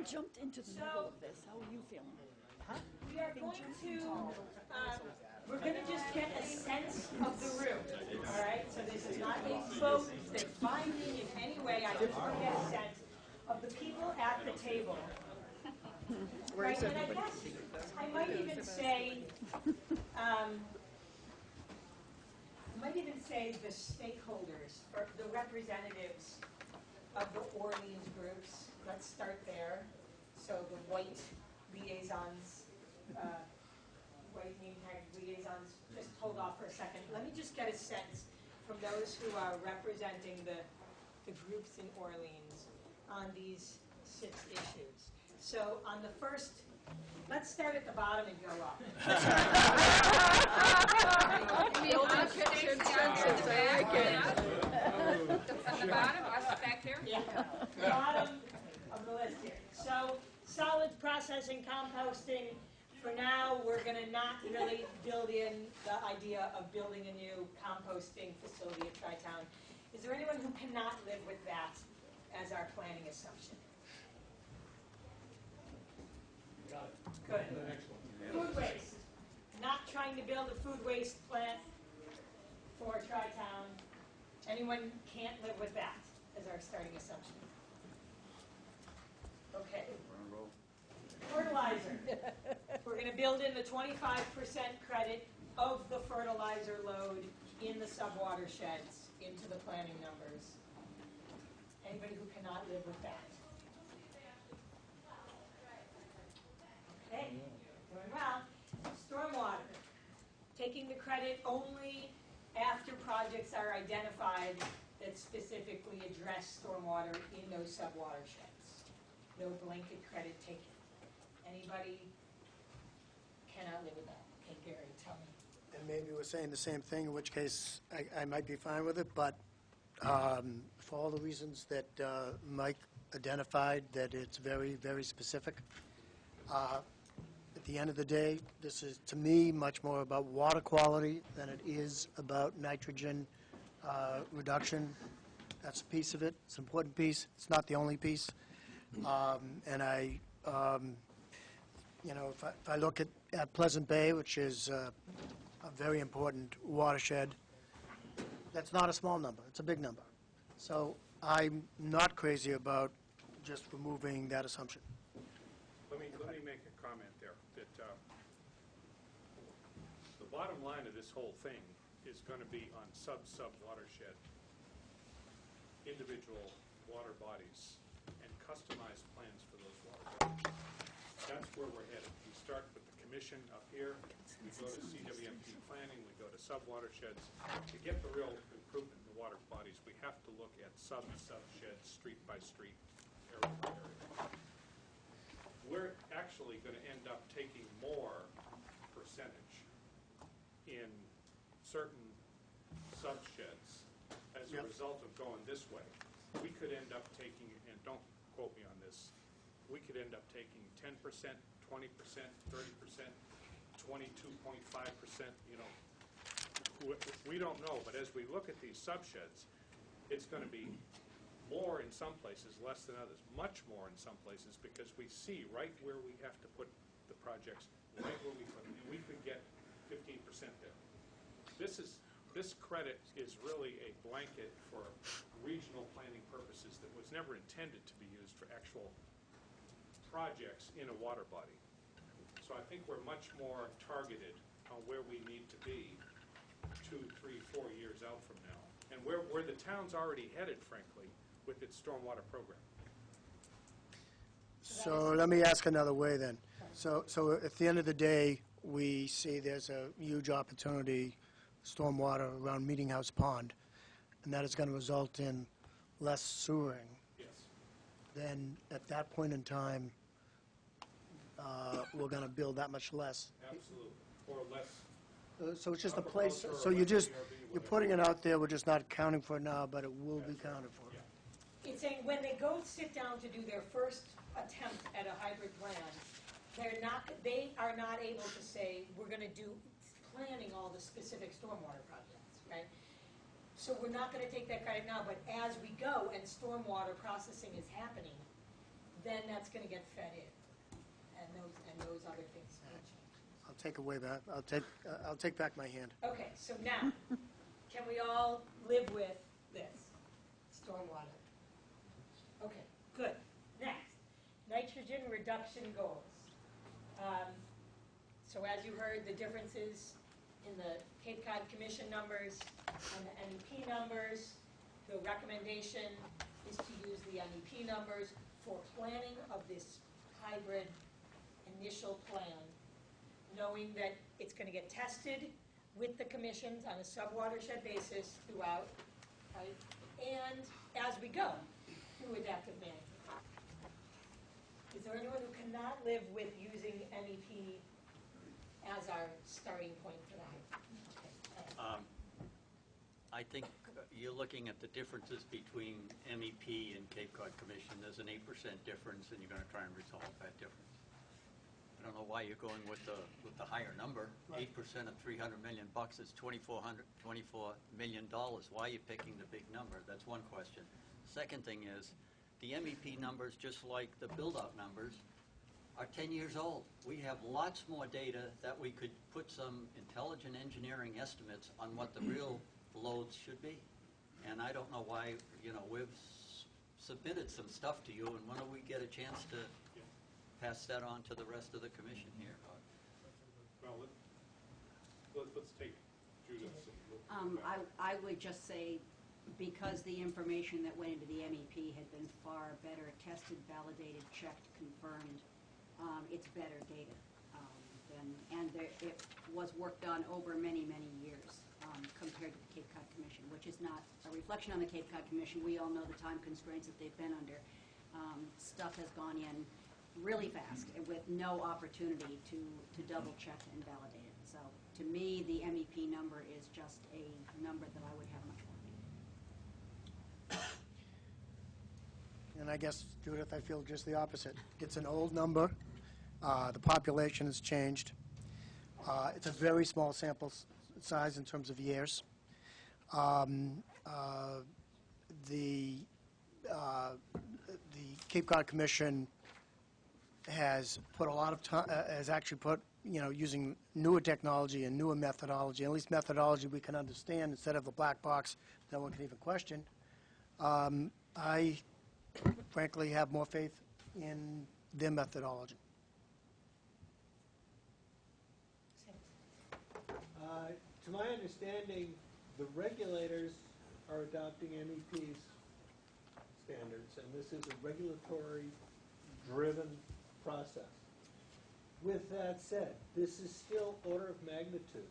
Having jumped into the middle of this, how are you feeling? We are going to, we're going to just get a sense of the room, all right? So this is not a vote that's binding in any way. I just want to get a sense of the people at the table. Right, and I guess I might even say, the stakeholders, or the representatives of the Orleans groups. Let's start there. So the white liaisons, white name tag liaisons, just hold off for a second. Let me just get a sense from those who are representing the groups in Orleans on these 6 issues. So on the first, let's start at the bottom and go up. At the bottom, us back here? Yeah, bottom of the list here. So solids processing, composting. For now, we're going to not really build in the idea of building a new composting facility at Tri-Town. Is there anyone who cannot live with that as our planning assumption? Got it. Good. The next one. Food waste. Not trying to build a food waste plant for Tri-Town. Anyone can't live with that as our starting assumption? Okay. Fertilizer. We're going to build in the 25% credit of the fertilizer load in the subwatersheds into the planning numbers. Anybody who cannot live with that? Okay, doing well. Stormwater. Taking the credit only after projects are identified that specifically address stormwater in those subwatersheds. No blanket credit taken. Anybody cannot live with that? Okay, Gary, tell me. And maybe we're saying the same thing, in which case I might be fine with it, but for all the reasons that Mike identified, that it's very, very specific. At the end of the day, this is, to me, much more about water quality than it is about nitrogen reduction. That's a piece of it. It's an important piece. It's not the only piece. And I, if I look at Pleasant Bay, which is a very important watershed, that's not a small number. It's a big number. So I'm not crazy about just removing that assumption. Let me make a comment there, that the bottom line of this whole thing is going to be on sub-watershed, individual water bodies, and customized plans for those water bodies. That's where we're headed. We start with the commission up here, we go to CWMP planning, we go to sub-watersheds. To get the real improvement in the water bodies, we have to look at sub-sheds, street by street, area by area. We're actually going to end up taking more percentage in certain sub-sheds as a result of going this way. We could end up taking, and don't quote me on this, we could end up taking 10%, 20%, 30%, 22.5%, we don't know, but as we look at these sub-sheds, it's going to be more in some places, less than others, much more in some places, because we see right where we have to put the projects, right where we put them, and we could get 15% there. This credit is really a blanket for regional planning purposes that was never intended to be used for actual projects in a water body. So I think we're much more targeted on where we need to be 2, 3, 4 years out from now, and where the town's already headed, frankly, with its stormwater program. So let me ask another way then. So at the end of the day, we see there's a huge opportunity, stormwater around Meeting House Pond, and that is going to result in less sewering. Yes. Then at that point in time, we're going to build that much less. Absolutely. Or less. So it's just a place, so you're putting it out there, we're just not accounting for it now, but it will be accounted for. Yeah. It's saying when they go sit down to do their first attempt at a hybrid plan, they are not able to say, we're going to do planning all the specific stormwater projects, right? So we're not going to take that credit now, but as we go and stormwater processing is happening, then that's gonna get fed in, and those other things will change. I'll take away that, I'll take back my hand. Okay, so now, can we all live with this? Stormwater. Okay, good. Next, nitrogen reduction goals. So as you heard, the differences in the Cape Cod Commission numbers and the NEP numbers, the recommendation is to use the NEP numbers for planning of this hybrid initial plan, knowing that it's going to get tested with the commissions on a sub-watershed basis throughout, right? And as we go through adaptive management. Is there anyone who cannot live with using NEP as our starting point for that? Okay. I think you're looking at the differences between MEP and Cape Cod Commission. There's an 8% difference, and you're going to try and resolve that difference. I don't know why you're going with the higher number. 8% of $300 million is $24 million. Why are you picking the big number? That's one question. Second thing is, the MEP numbers, just like the build-out numbers, are 10 years old. We have lots more data that we could put some intelligent engineering estimates on what the real loads should be. And I don't know why, we've submitted some stuff to you, and when do we get a chance to pass that on to the rest of the commission here? Well, let's take Judith's. I would just say, because the information that went into the MEP had been far better tested, validated, checked, confirmed, it's better data. It was worked on over many, many years compared to the Cape Cod Commission, which is not a reflection on the Cape Cod Commission. We all know the time constraints that they've been under. Stuff has gone in really fast with no opportunity to double check and validate it. So to me, the MEP number is just a number that I would have much more faith in. And I guess, Judith, I feel just the opposite. It's an old number. The population has changed. It's a very small sample size in terms of years. The Cape Cod Commission has put a lot of time, has actually put, using newer technology and newer methodology, at least methodology we can understand instead of a black box that one can even question. I frankly have more faith in their methodology. To my understanding, the regulators are adopting MEP's standards, and this is a regulatory-driven process. With that said, this is still order of magnitude,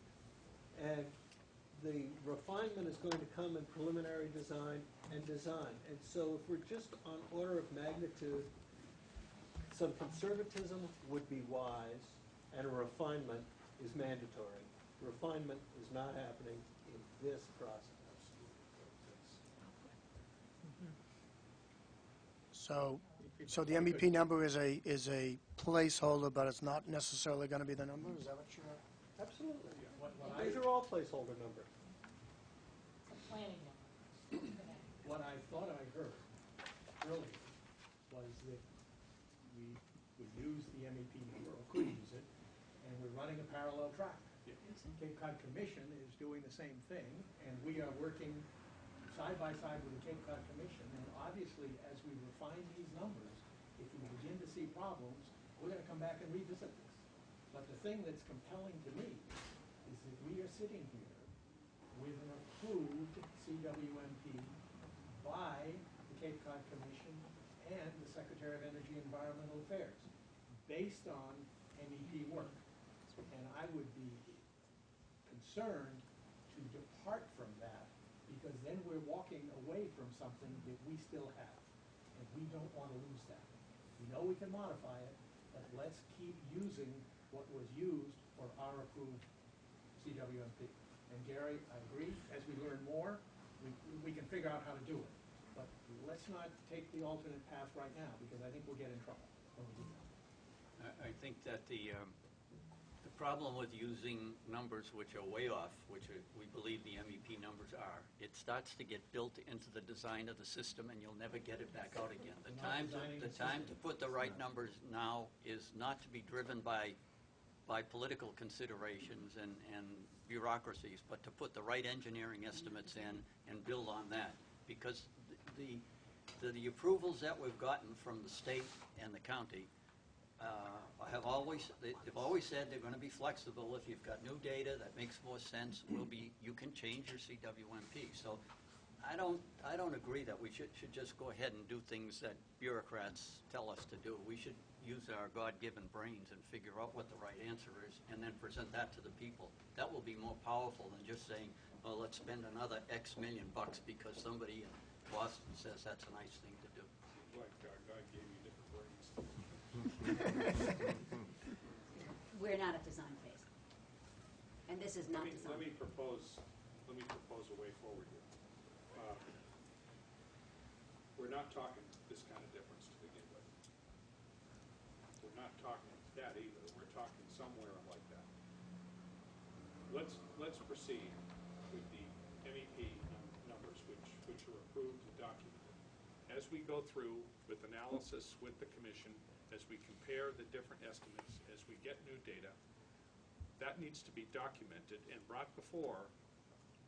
and the refinement is going to come in preliminary design and design. And so if we're just on order of magnitude, some conservatism would be wise, and a refinement is mandatory. Refinement is not happening in this process. So the MEP number is a placeholder, but it's not necessarily going to be the number? Is that what you're... Absolutely. These are all placeholder numbers. It's a planning number. What I thought I heard earlier was that we would use the MEP number, or could use it, and we're running a parallel track. Cape Cod Commission is doing the same thing, and we are working side by side with the Cape Cod Commission, and obviously, as we refine these numbers, if we begin to see problems, we're going to come back and revisit this. But the thing that's compelling to me is that we are sitting here with an approved CWMP by the Cape Cod Commission and the Secretary of Energy and Environmental Affairs, based on MEP work. And I would be concerned to depart from that, because then we're walking away from something that we still have, and we don't want to lose that. We know we can modify it, but let's keep using what was used for our approved CWMP. And Gary, I agree, as we learn more, we can figure out how to do it. But let's not take the alternate path right now, because I think we'll get in trouble when we do that. I think that the problem with using numbers which are way off, which we believe the MEP numbers are, it starts to get built into the design of the system, and you'll never get it back out again. The time to put the right numbers now is not to be driven by political considerations and bureaucracies, but to put the right engineering estimates in and build on that. Because the approvals that we've gotten from the state and the county they've always said they're going to be flexible. If you've got new data that makes more sense, you can change your CWMP. So I don't agree that we should just go ahead and do things that bureaucrats tell us to do. We should use our God-given brains and figure out what the right answer is and then present that to the people. That will be more powerful than just saying, well, let's spend another X million bucks because somebody in Boston says that's a nice thing to do. Like God gave you different brains. We're not at design phase. And this is not Let design. me propose a way forward here. We're not talking this kind of difference to begin with. We're not talking that either. We're talking somewhere like that. Let's proceed with the MEP numbers, which are approved and documented. As we go through with analysis with the commission, as we compare the different estimates, as we get new data, that needs to be documented and brought before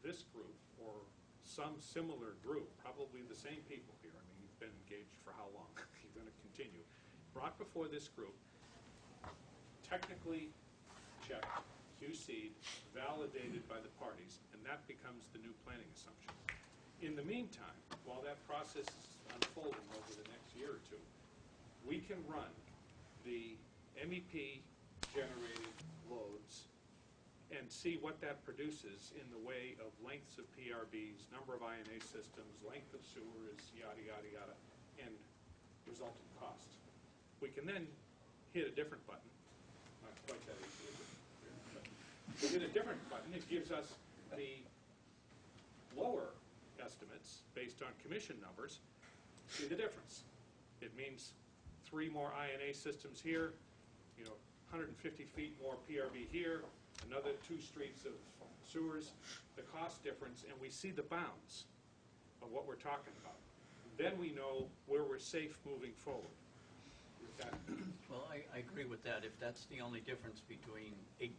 this group or some similar group, probably the same people here. I mean, you've been engaged for how long? You're going to continue. Brought before this group, technically checked, QC'd, validated by the parties, and that becomes the new planning assumption. In the meantime, while that process is unfolding over the next year or two, we can run the MEP-generated loads and see what that produces in the way of lengths of PRBs, number of INA systems, length of sewers, yada, yada, yada, and resultant cost. We can then hit a different button, not quite that easy, is it? But we hit a different button. It gives us the lower estimates based on commission numbers. See the difference. It means 3 more INA systems here, 150 feet more PRB here, another 2 streets of sewers, the cost difference, and we see the bounds of what we're talking about. Then we know where we're safe moving forward. Well, I agree with that, if that's the only difference between 8%.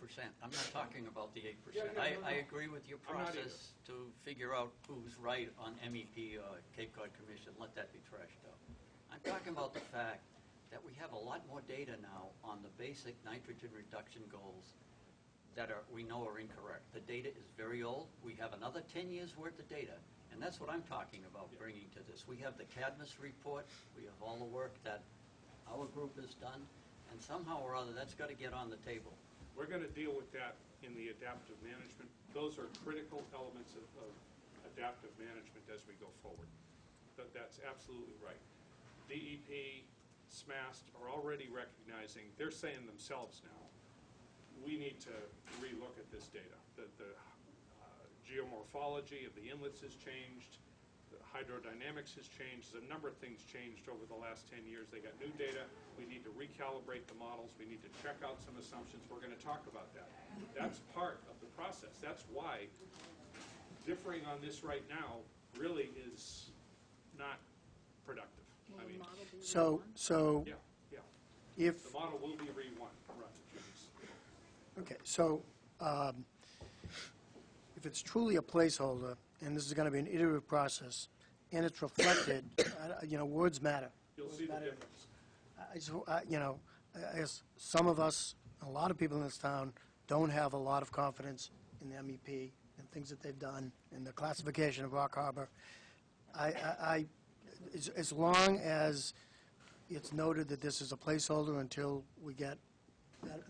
I'm not talking about the 8%. Yeah, no, no, no. I agree with your I'm not process to figure out who's right on MEP or Cape Cod Commission. Let that be trashed out. I'm talking about the fact that we have a lot more data now on the basic nitrogen reduction goals that we know are incorrect. The data is very old. We have another 10 years worth of data, and that's what I'm talking about bringing to this. We have the Cadmus report. We have all the work that our group has done, and somehow or other that's got to get on the table. We're going to deal with that in the adaptive management. Those are critical elements of adaptive management as we go forward. That's absolutely right. DEP, SMAST are already recognizing, they're saying themselves now, we need to relook at this data. The geomorphology of the inlets has changed, the hydrodynamics has changed, a number of things changed over the last 10 years. They got new data, we need to recalibrate the models, we need to check out some assumptions. We're going to talk about that. That's part of the process. That's why differing on this right now really is not productive. I mean, So yeah. if, The model will be rerun. okay, so if it's truly a placeholder, and this is going to be an iterative process, and it's reflected, words matter. You'll see the difference. I guess some of us, a lot of people in this town, don't have a lot of confidence in the MEP and things that they've done and the classification of Rock Harbor. As long as it's noted that this is a placeholder until we get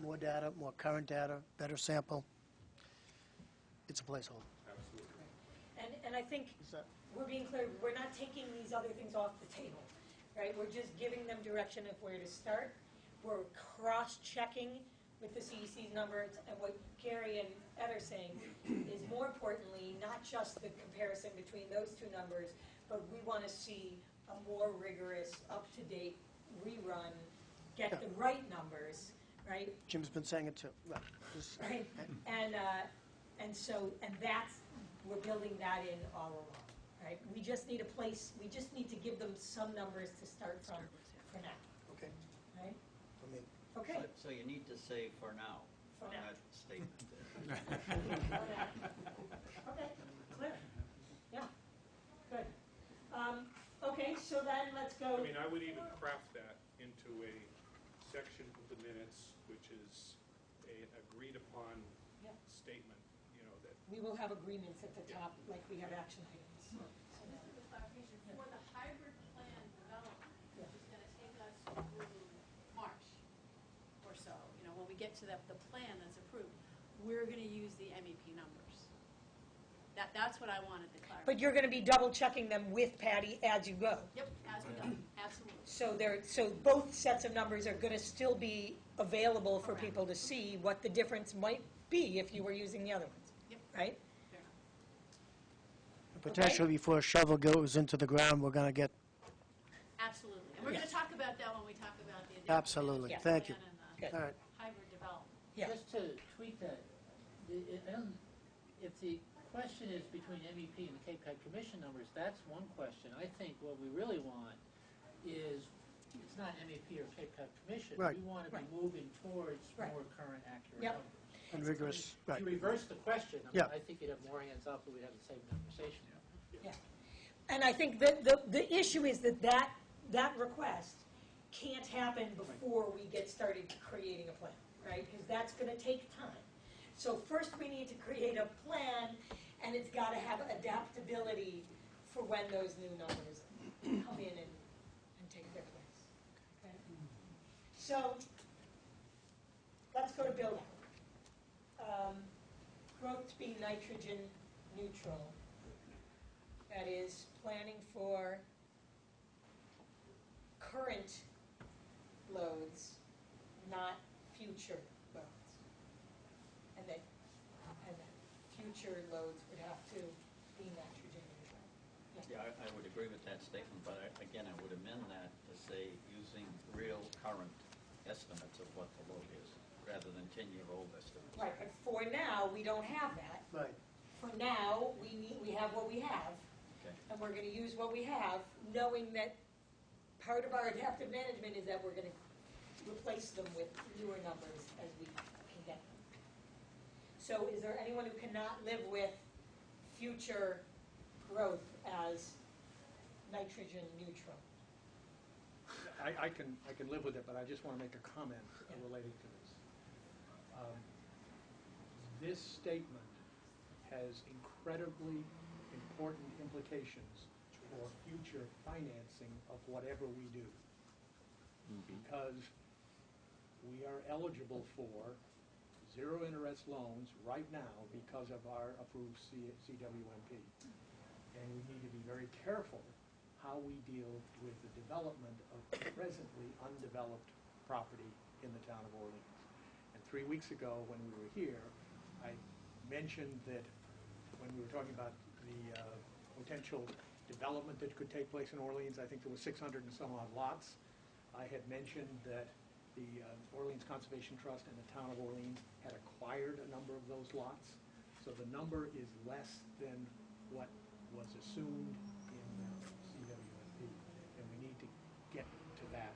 more data, more current data, better sample, it's a placeholder. Absolutely. And I think we're being clear, we're not taking these other things off the table, right? We're just giving them direction of where to start. We're cross-checking with the CEC's numbers, and what Gary and Ed are saying is, more importantly, not just the comparison between those two numbers, but we want to see a more rigorous, up-to-date rerun, get the right numbers, right? Jim's been saying it too. Well, just- Right, and so, and that's, we're building that in all along, right? We just need a place, we just need to give them some numbers to start from for now, Okay, right? for me. Okay, So you need to say for now, For on now. that statement. okay, clear, yeah, good. Okay, so then let's go. I mean, I would even craft that into a section of the minutes, which is an agreed-upon Yeah. statement, that We will have agreements at the top, like we have action items. Just a clarification, for the hybrid plan development, which is gonna take us through March or so, when we get to the plan that's approved, we're gonna use the MEP numbers. That's what I wanted to clarify. But you're gonna be double checking them with Patty as you go. Yep, as we go, absolutely. So both sets of numbers are gonna still be available for Correct. people to see what the difference might be if you were using the other ones, Yep, right? fair enough. Potentially before a shovel goes into the ground, we're going to get, Absolutely. And we're gonna Yes. talk about that when we talk about the adaptive Absolutely. management Thank you. plan and Good. all right. the hybrid development. Yeah. Just to tweak that, if the question is between MEP and the Cape Cod Commission numbers, that's one question. I think what we really want is, it's not MEP or Cape Cod Commission. Right. We want to be Right. moving towards Right. more current, accurate Yep. numbers. And rigorous, If right. you reverse the question, Yeah. I think you'd have more hands up, and we'd have the same conversation. Yeah. And I think the issue is that request can't happen before we get started creating a plan, right? Because that's gonna take time. So first we need to create a plan, and it's gotta have adaptability for when those new numbers come in and take their place. Okay? So, let's go to build out. Growth to be nitrogen neutral. That is, planning for current loads, not future loads. And that future loads would have to be nitrogen neutral. Yeah, I would agree with that statement, but again, I would amend that to say using real current estimates of what the load is, rather than 10-year-old estimates. Right, but for now, we don't have that. Right. For now, we have what we have, Okay. and we're gonna use what we have, knowing that part of our adaptive management is that we're gonna replace them with newer numbers as we can get them. So is there anyone who cannot live with future growth as nitrogen neutral? I can live with it, but I just want to make a comment related to this. This statement has incredibly important implications for future financing of whatever we do. Because we are eligible for zero interest loans right now because of our approved CWMP. And we need to be very careful how we deal with the development of presently undeveloped property in the town of Orleans. And 3 weeks ago, when we were here, I mentioned that when we were talking about the potential development that could take place in Orleans, I think there was 600 and some odd lots. I had mentioned that the Orleans Conservation Trust and the town of Orleans had acquired a number of those lots. So the number is less than what was assumed in CWMP, and we need to get to that.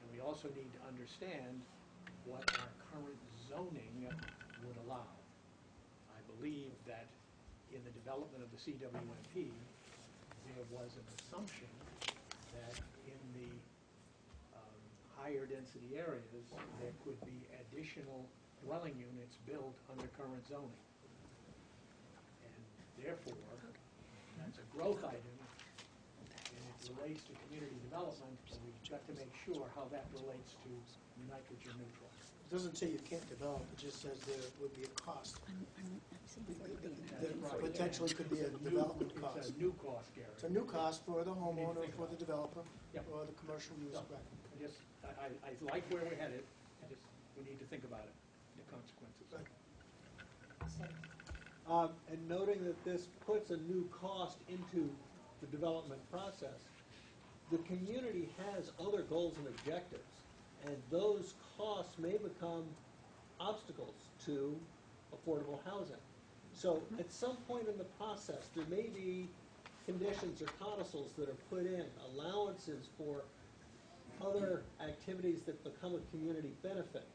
And we also need to understand what our current zoning would allow. I believe that in the development of the CWMP, there was an assumption that in the higher density areas, there could be additional dwelling units built under current zoning. And therefore, that's a growth item, and it relates to community development, and we've got to make sure how that relates to nitrogen neutral. It doesn't say you can't develop, it just says there would be a cost. There potentially could be a development It's cost. a new cost, Gary. It's a new cost for the homeowner, think for about the developer, Yep. or the commercial user. No, I like where we're headed, we need to think about it, the consequences. And noting that this puts a new cost into the development process, the community has other goals and objectives. And those costs may become obstacles to affordable housing. So at some point in the process, there may be conditions or codicils that are put in, allowances for other activities that become a community benefit.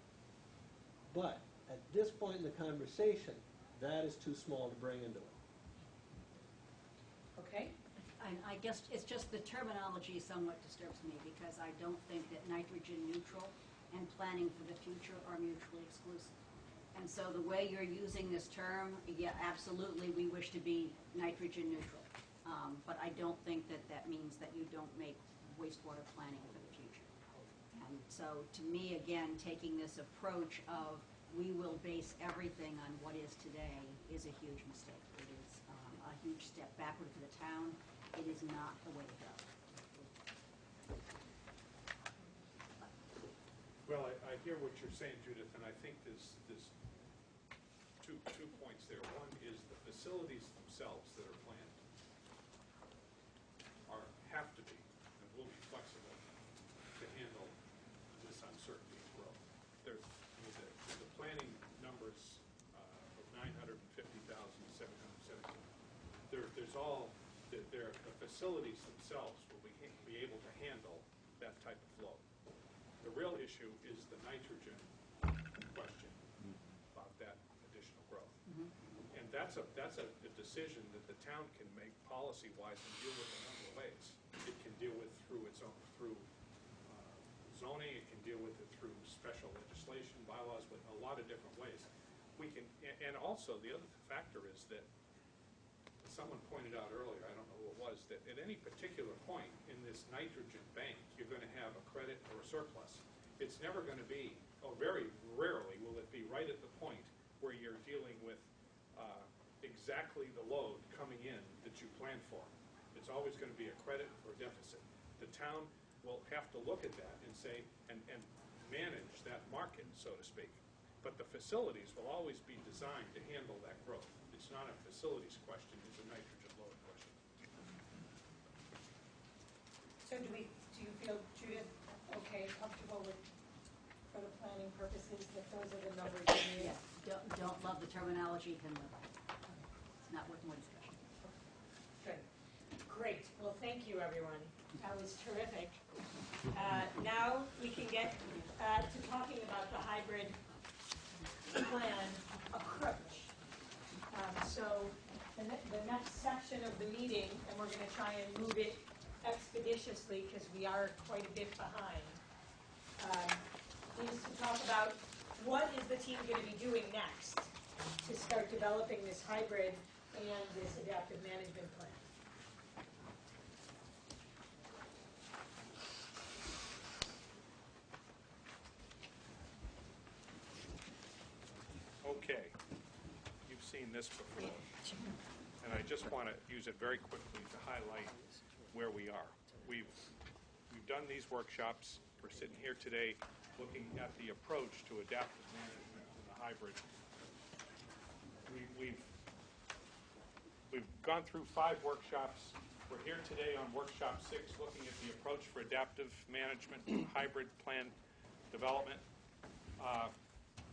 But at this point in the conversation, that is too small to bring into it. Okay? And I guess it's just the terminology somewhat disturbs me, because I don't think that nitrogen neutral and planning for the future are mutually exclusive. And so the way you're using this term, yeah, absolutely, we wish to be nitrogen neutral. But I don't think that that means that you don't make wastewater planning for the future. And so, to me, again, taking this approach of we will base everything on what is today is a huge mistake. It is a huge step backward for the town. It is not the way to go. Well, I hear what you're saying, Judith, and I think there's two points there. One is the facilities themselves that are planned have to be and will be flexible to handle this uncertainty and growth. The planning numbers of 950,717. There's all the facilities themselves will be able to handle that type of flow. The real issue is the nitrogen question about that additional growth. And that's a decision that the town can make policy-wise and deal with in a number of ways. It can deal with through zoning, it can deal with it through special legislation, bylaws, with a lot of different ways. We can, and also the other factor is that someone pointed out earlier, I don't know who it was, that at any particular point in this nitrogen bank, you're going to have a credit or a surplus. It's never going to be, or very rarely will it be right at the point where you're dealing with exactly the load coming in that you planned for. It's always going to be a credit or a deficit. The town will have to look at that and say, and manage that market, so to speak. But the facilities will always be designed to handle that growth. It's not a facilities question, it's a nitrogen load question. So do you feel, Judith, okay, comfortable with, for the planning purposes, that those are the numbers you need? Yes, don't love the terminology, can live with it. It's not worth more discussion. Good. Great. Well, thank you, everyone. That was terrific. Now we can get to talking about the hybrid plan approach. So the next section of the meeting, and we're going to try and move it expeditiously because we are quite a bit behind, is to talk about what is the team going to be doing next to start developing this hybrid and this adaptive management plan. Okay, you've seen this before, and I just want to use it very quickly to highlight where we are. We've done these workshops. We're sitting here today looking at the approach to adaptive management and the hybrid. We've gone through 5 workshops. We're here today on workshop 6, looking at the approach for adaptive management, hybrid plan development.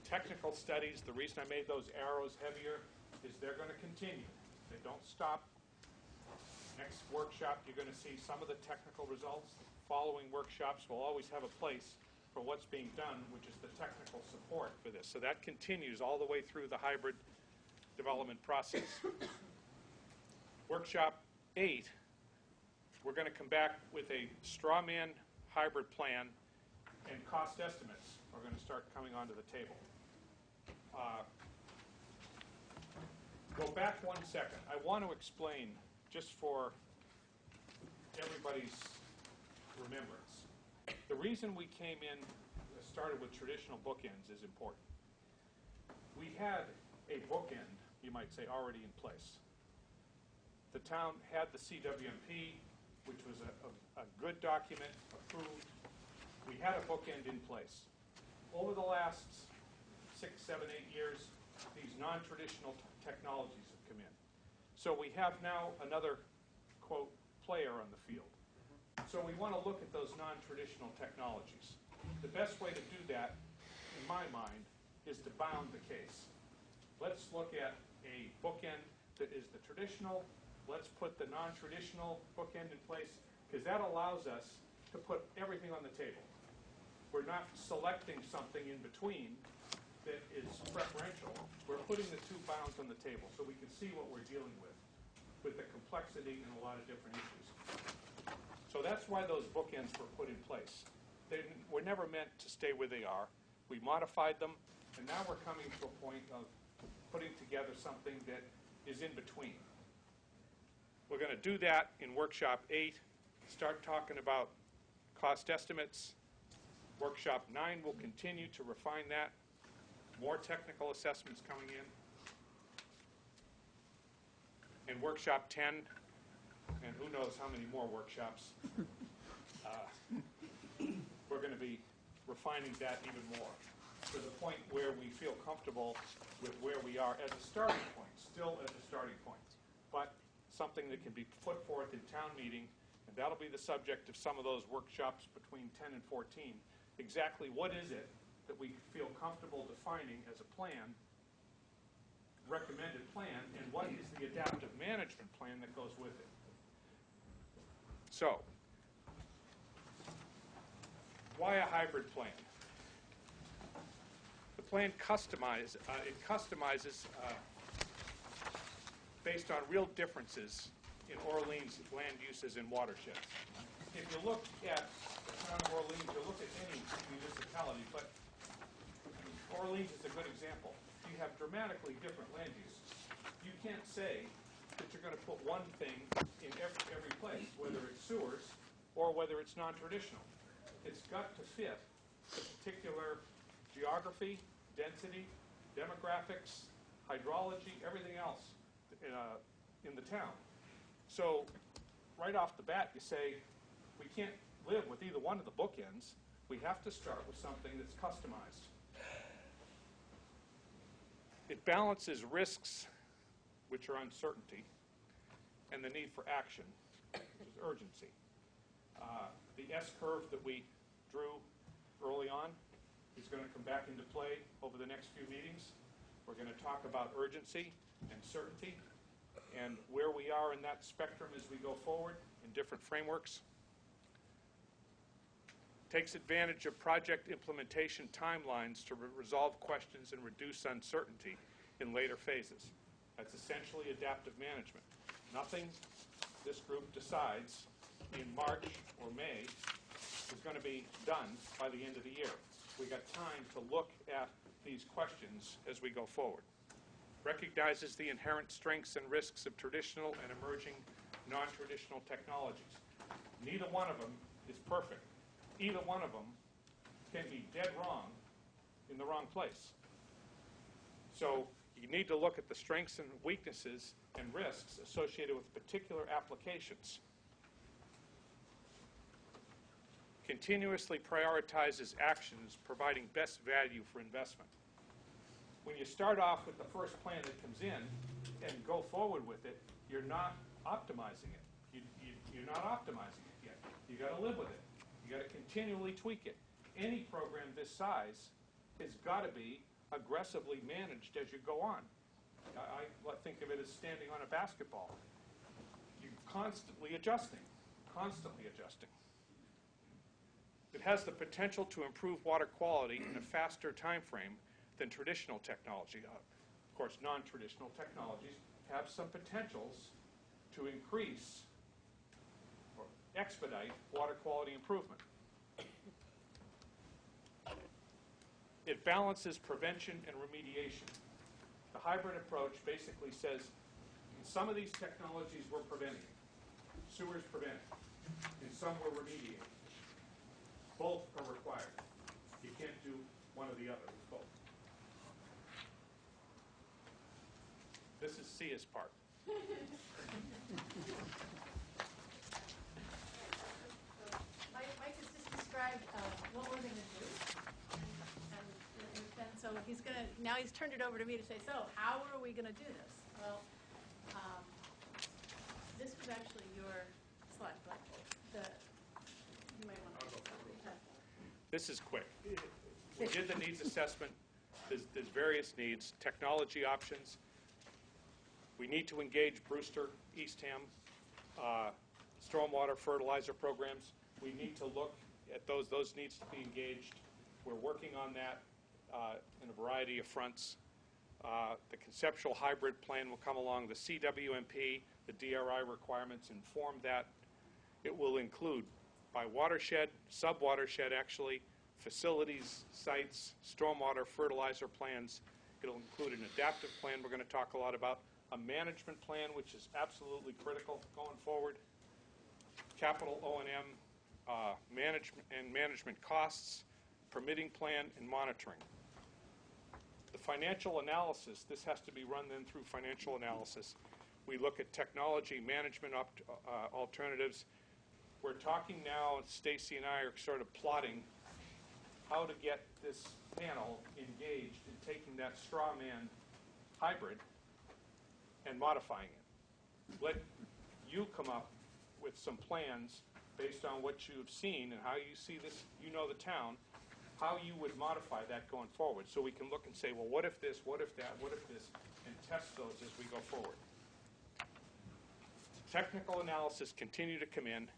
Technical studies, the reason I made those arrows heavier is they're going to continue. They don't stop. Next workshop, you're going to see some of the technical results. Following workshops will always have a place for what's being done, which is the technical support for this. So that continues all the way through the hybrid development process. Workshop 8, we're going to come back with a straw man hybrid plan, and cost estimates are going to start coming onto the table. Go back 1 second. I want to explain, just for everybody's remembrance, the reason we came in, started with traditional bookends is important. We had a bookend, you might say, already in place. The town had the CWMP, which was a good document, approved. We had a bookend in place. Over the last 6, 7, 8 years, these non-traditional technologies have come in. So we have now another, quote, player on the field. So we want to look at those non-traditional technologies. the best way to do that, in my mind, is to bound the case. Let's look at a bookend that is the traditional. Let's put the non-traditional bookend in place, because that allows us to put everything on the table. We're not selecting something in between that is preferential. We're putting the two bounds on the table so we can see what we're dealing with the complexity and a lot of different issues. So that's why those bookends were put in place. They were never meant to stay where they are. We modified them, and now we're coming to a point of putting together something that is in between. We're going to do that in Workshop 8, start talking about cost estimates. Workshop 9 will continue to refine that. More technical assessments coming in. In Workshop 10, and who knows how many more workshops, we're going to be refining that even more to the point where we feel comfortable with where we are as a starting point, still as a starting point, but something that can be put forth in town meeting, and that'll be the subject of some of those workshops between 10 and 14. Exactly what is it that we feel comfortable defining as a plan, recommended plan, and what is the adaptive management plan that goes with it. So, why a hybrid plan? The plan customizes based on real differences in Orleans land uses and watersheds. If you look at the town of Orleans, you look at any municipality, but Orleans is a good example. You have dramatically different land uses. You can't say that you're going to put one thing in every place, whether it's sewers or whether it's non-traditional. It's got to fit the particular geography, density, demographics, hydrology, everything else in the town. So right off the bat, you say, we can't live with either one of the bookends. We have to start with something that's customized. It balances risks, which are uncertainty, and the need for action, which is urgency. The S-curve that we drew early on is going to come back into play over the next few meetings. We're going to talk about urgency and certainty and where we are in that spectrum as we go forward in different frameworks. Takes advantage of project implementation timelines to resolve questions and reduce uncertainty in later phases. That's essentially adaptive management. Nothing this group decides in March or May is going to be done by the end of the year. We got time to look at these questions as we go forward. Recognizes the inherent strengths and risks of traditional and emerging non-traditional technologies. Neither one of them is perfect. Either one of them can be dead wrong in the wrong place. So you need to look at the strengths and weaknesses and risks associated with particular applications. Continuously prioritizes actions providing best value for investment. When you start off with the first plan that comes in and go forward with it, you're not optimizing it. You're not optimizing it yet. You got to live with it. You got to continually tweak it. Any program this size has got to be aggressively managed as you go on. I think of it as standing on a basketball. You're constantly adjusting, constantly adjusting. It has the potential to improve water quality in a faster time frame than traditional technology. Of course, non-traditional technologies have some potentials to increase or expedite water quality improvement. It balances prevention and remediation. The hybrid approach basically says, in some of these technologies we're preventing. Sewers prevent. In some we're remediating. Both are required. You can't do one or the other, it's both. This is Sia's part. Mike has just described what we're going to do, and so he's going to, now he's turned it over to me to say, so how are we going to do this? Well, this was actually your slide, but you might want to. This is quick. We did the needs assessment. There's various needs, technology options. We need to engage Brewster, Eastham, stormwater fertilizer programs. We need to look at those needs to be engaged. We're working on that in a variety of fronts. The conceptual hybrid plan will come along. The CWMP, the DRI requirements inform that. It will include by watershed, sub-watershed actually, facilities, sites, stormwater, fertilizer plans. It'll include an adaptive plan we're going to talk a lot about, a management plan, which is absolutely critical going forward, capital O&M, management costs, permitting plan, and monitoring. The financial analysis, this has to be run then through financial analysis. We look at technology management alternatives. We're talking now, Stacy and I are sort of plotting how to get this panel engaged in taking that straw man hybrid and modifying it. Let you come up with some plans based on what you've seen and how you see this, you know the town, how you would modify that going forward. So we can look and say, well, what if this, what if that, what if this, and test those as we go forward. Technical analysis continue to come in,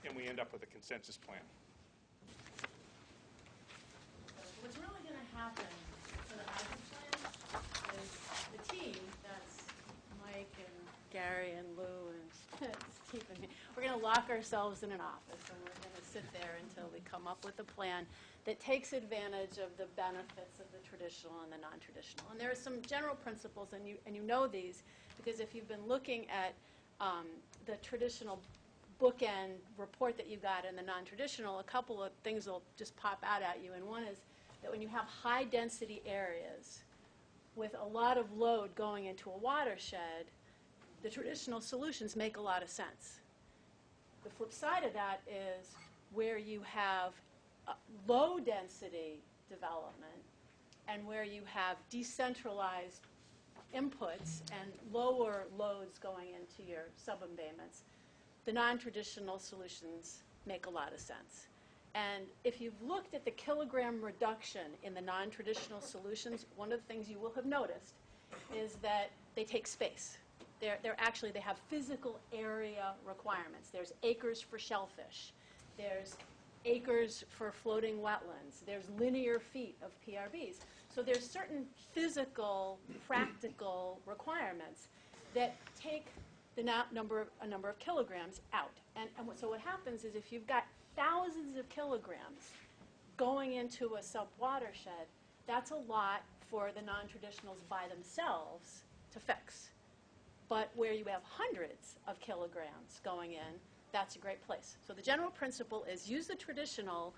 and we end up with a consensus plan. What's really going to happen for the hybrid plan is the team, that's Mike and Gary and Lou and Steve and me, we're going to lock ourselves in an office and we're going to sit there until we come up with a plan that takes advantage of the benefits of the traditional and the non-traditional. And there are some general principles, and you know these, because if you've been looking at the traditional bookend report that you got and the non-traditional, a couple of things will just pop out at you. And one is that when you have high-density areas with a lot of load going into a watershed, the traditional solutions make a lot of sense. The flip side of that is where you have low-density development and where you have decentralized inputs and lower loads going into your sub-embayments, the non-traditional solutions make a lot of sense. And if you've looked at the kilogram reduction in the non-traditional solutions, one of the things you will have noticed is that they take space. They have physical area requirements. There's acres for shellfish. There's acres for floating wetlands. There's linear feet of PRBs. So there's certain physical, practical requirements that take a number of kilograms out. And so what happens is if you've got thousands of kilograms going into a sub-watershed, that's a lot for the non-traditionals by themselves to fix. But where you have hundreds of kilograms going in, that's a great place. So the general principle is use the traditional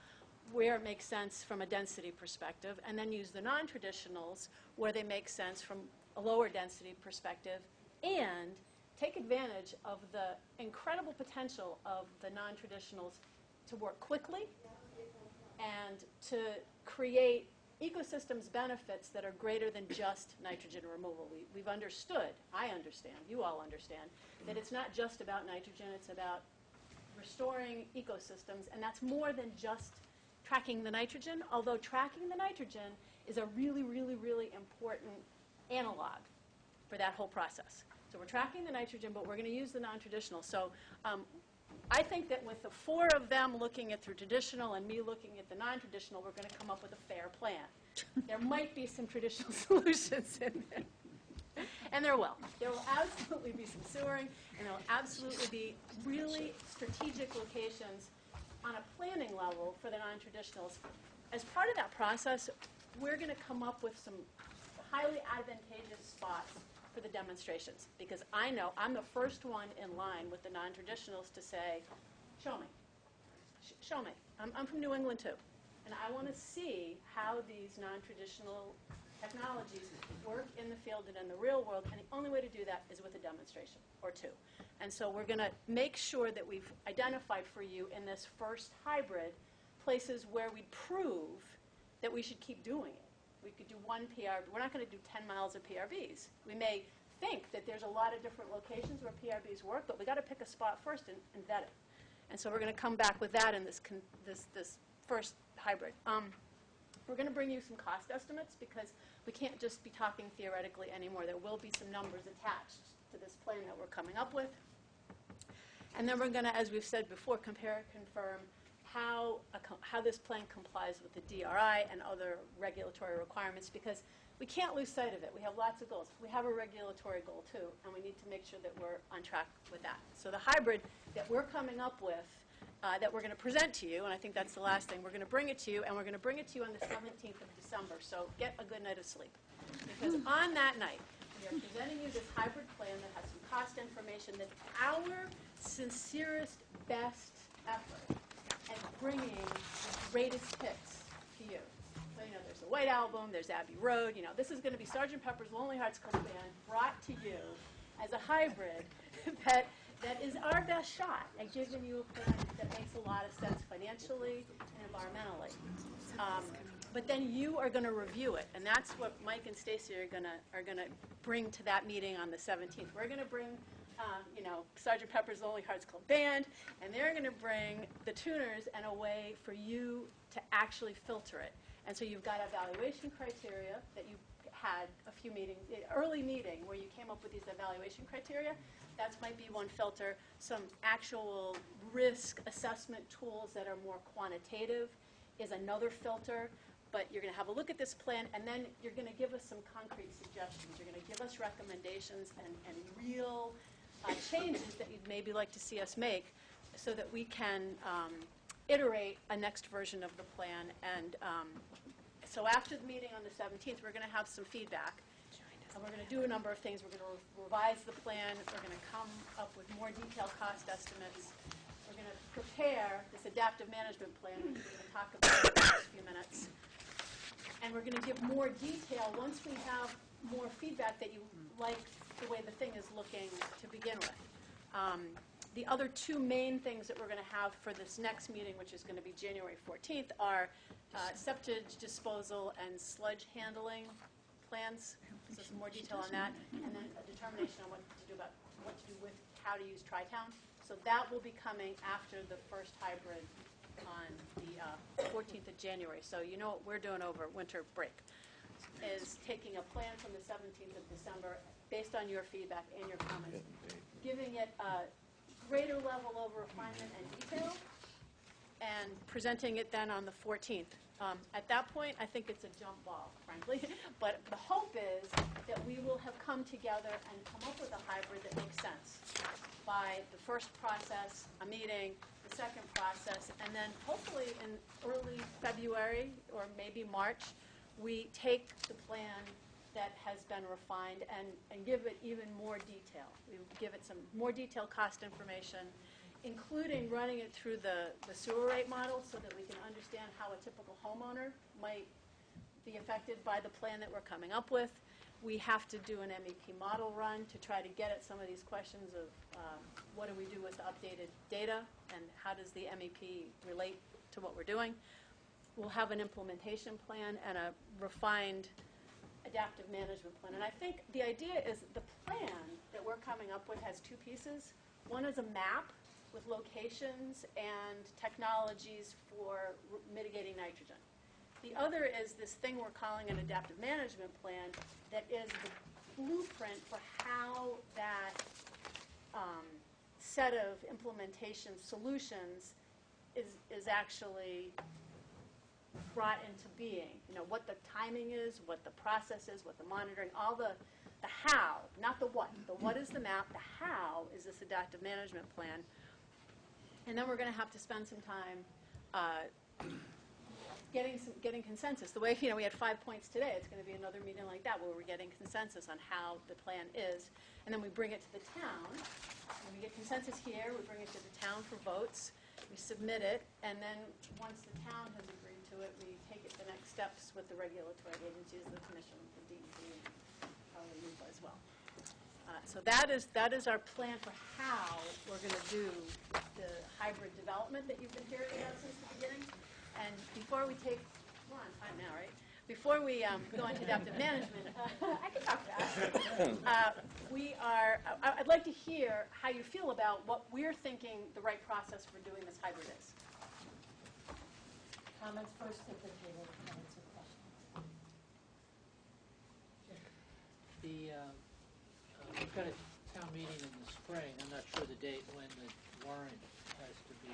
where it makes sense from a density perspective, and then use the non-traditionals where they make sense from a lower density perspective, and take advantage of the incredible potential of the non-traditionals to work quickly and to create ecosystems benefits that are greater than just nitrogen removal. We've understood, I understand, you all understand, that it's not just about nitrogen, it's about restoring ecosystems, and that's more than just tracking the nitrogen, although tracking the nitrogen is a really, really, really important analog for that whole process. So we're tracking the nitrogen, but we're going to use the non-traditional. So I think that with the four of them looking at the traditional and me looking at the non-traditional, we're going to come up with a fair plan. There might be some traditional solutions in there. And there will. There will absolutely be some sewering, and there will absolutely be really strategic locations on a planning level for the non-traditionals. As part of that process, we're going to come up with some highly advantageous spots for the demonstrations, because I know I'm the first one in line with the non-traditionals to say, show me. Show me. I'm from New England too, and I want to see how these non-traditional technologies work in the field and in the real world, and the only way to do that is with a demonstration or two. And so we're going to make sure that we've identified for you in this first hybrid places where we prove that we should keep doing it. We could do one PRB. We're not going to do 10 miles of PRBs. We may think that there's a lot of different locations where PRBs work, but we've got to pick a spot first and vet it. And so we're going to come back with that in this first hybrid. We're going to bring you some cost estimates because we can't just be talking theoretically anymore. There will be some numbers attached to this plan that we're coming up with. And then we're going to, as we've said before, compare and confirm how this plan complies with the DRI and other regulatory requirements, because we can't lose sight of it. We have lots of goals. We have a regulatory goal too, and we need to make sure that we're on track with that. So the hybrid that we're coming up with, that we're going to present to you, and I think that's the last thing, we're going to bring it to you, and we're going to bring it to you on the 17th of December. So get a good night of sleep, because on that night, we are presenting you this hybrid plan that has some cost information that's our sincerest, best effort at bringing the greatest hits to you. So, there's the White Album, there's Abbey Road. This is going to be Sgt. Pepper's Lonely Hearts Club Band brought to you as a hybrid that is our best shot at giving you a plan that makes a lot of sense financially and environmentally. But then you are going to review it, and that's what Mike and Stacy are going to bring to that meeting on the 17th. We're going to bring Sgt. Pepper's Lonely Hearts Club Band, and they're going to bring the tuners and a way for you to actually filter it. And so you've got evaluation criteria that you had a few meetings, early meeting where you came up with these evaluation criteria. That might be one filter. Some actual risk assessment tools that are more quantitative is another filter. But you're going to have a look at this plan, and then you're going to give us some concrete suggestions. You're going to give us recommendations and real changes that you'd maybe like to see us make so that we can iterate a next version of the plan. And so after the meeting on the 17th, we're going to have some feedback. And we're going to do a number of things. We're going to revise the plan. We're going to come up with more detailed cost estimates. We're going to prepare this adaptive management plan, which we're going to talk about in the next few minutes. And we're going to give more detail once we have more feedback that you like the way the thing is looking to begin with. The other two main things that we're going to have for this next meeting, which is going to be January 14th, are septic disposal and sludge handling plans. So some more detail on that, and then a determination on what to do with how to use Tri-Town. So that will be coming after the first hybrid on the 14th of January. So you know what we're doing over winter break is taking a plan from the 17th of December based on your feedback and your comments, giving it a greater level of refinement and detail, and presenting it then on the 14th. At that point, I think it's a jump ball, frankly. But the hope is that we will have come together and come up with a hybrid that makes sense by the first process, a meeting, the second process, and then hopefully in early February or maybe March, we take the plan that has been refined and give it even more detail. We give it some more detailed cost information, including running it through the sewer rate model so that we can understand how a typical homeowner might be affected by the plan that we're coming up with. We have to do an MEP model run to try to get at some of these questions of what do we do with the updated data and how does the MEP relate to what we're doing. We'll have an implementation plan and a refined adaptive management plan. And I think the idea is the plan that we're coming up with has two pieces. One is a map with locations and technologies for mitigating nitrogen. The other is this thing we're calling an adaptive management plan that is the blueprint for how that set of implementation solutions is actually brought into being. You know, what the timing is, what the process is, what the monitoring, all the how, not the what. The what is the map, the how is this adaptive management plan. And then we're going to have to spend some time getting consensus. The way, we had 5 points today, it's going to be another meeting like that where we're getting consensus on how the plan is. And then we bring it to the town. When we get consensus here, we bring it to the town for votes. We submit it, and then once the town has agreed to it, we take it the next steps with the regulatory agencies, the commission, the DEP, and probably NEPA as well. So that is our plan for how we're going to do the hybrid development that you've been hearing about since the beginning. And before we take, we're on time now, right? Before we go into adaptive management, I can talk fast. I'd like to hear how you feel about what we're thinking the right process for doing this hybrid is. comments first at the table, comments or questions? We've got a town meeting in the spring. I'm not sure the date when the warrant has to be.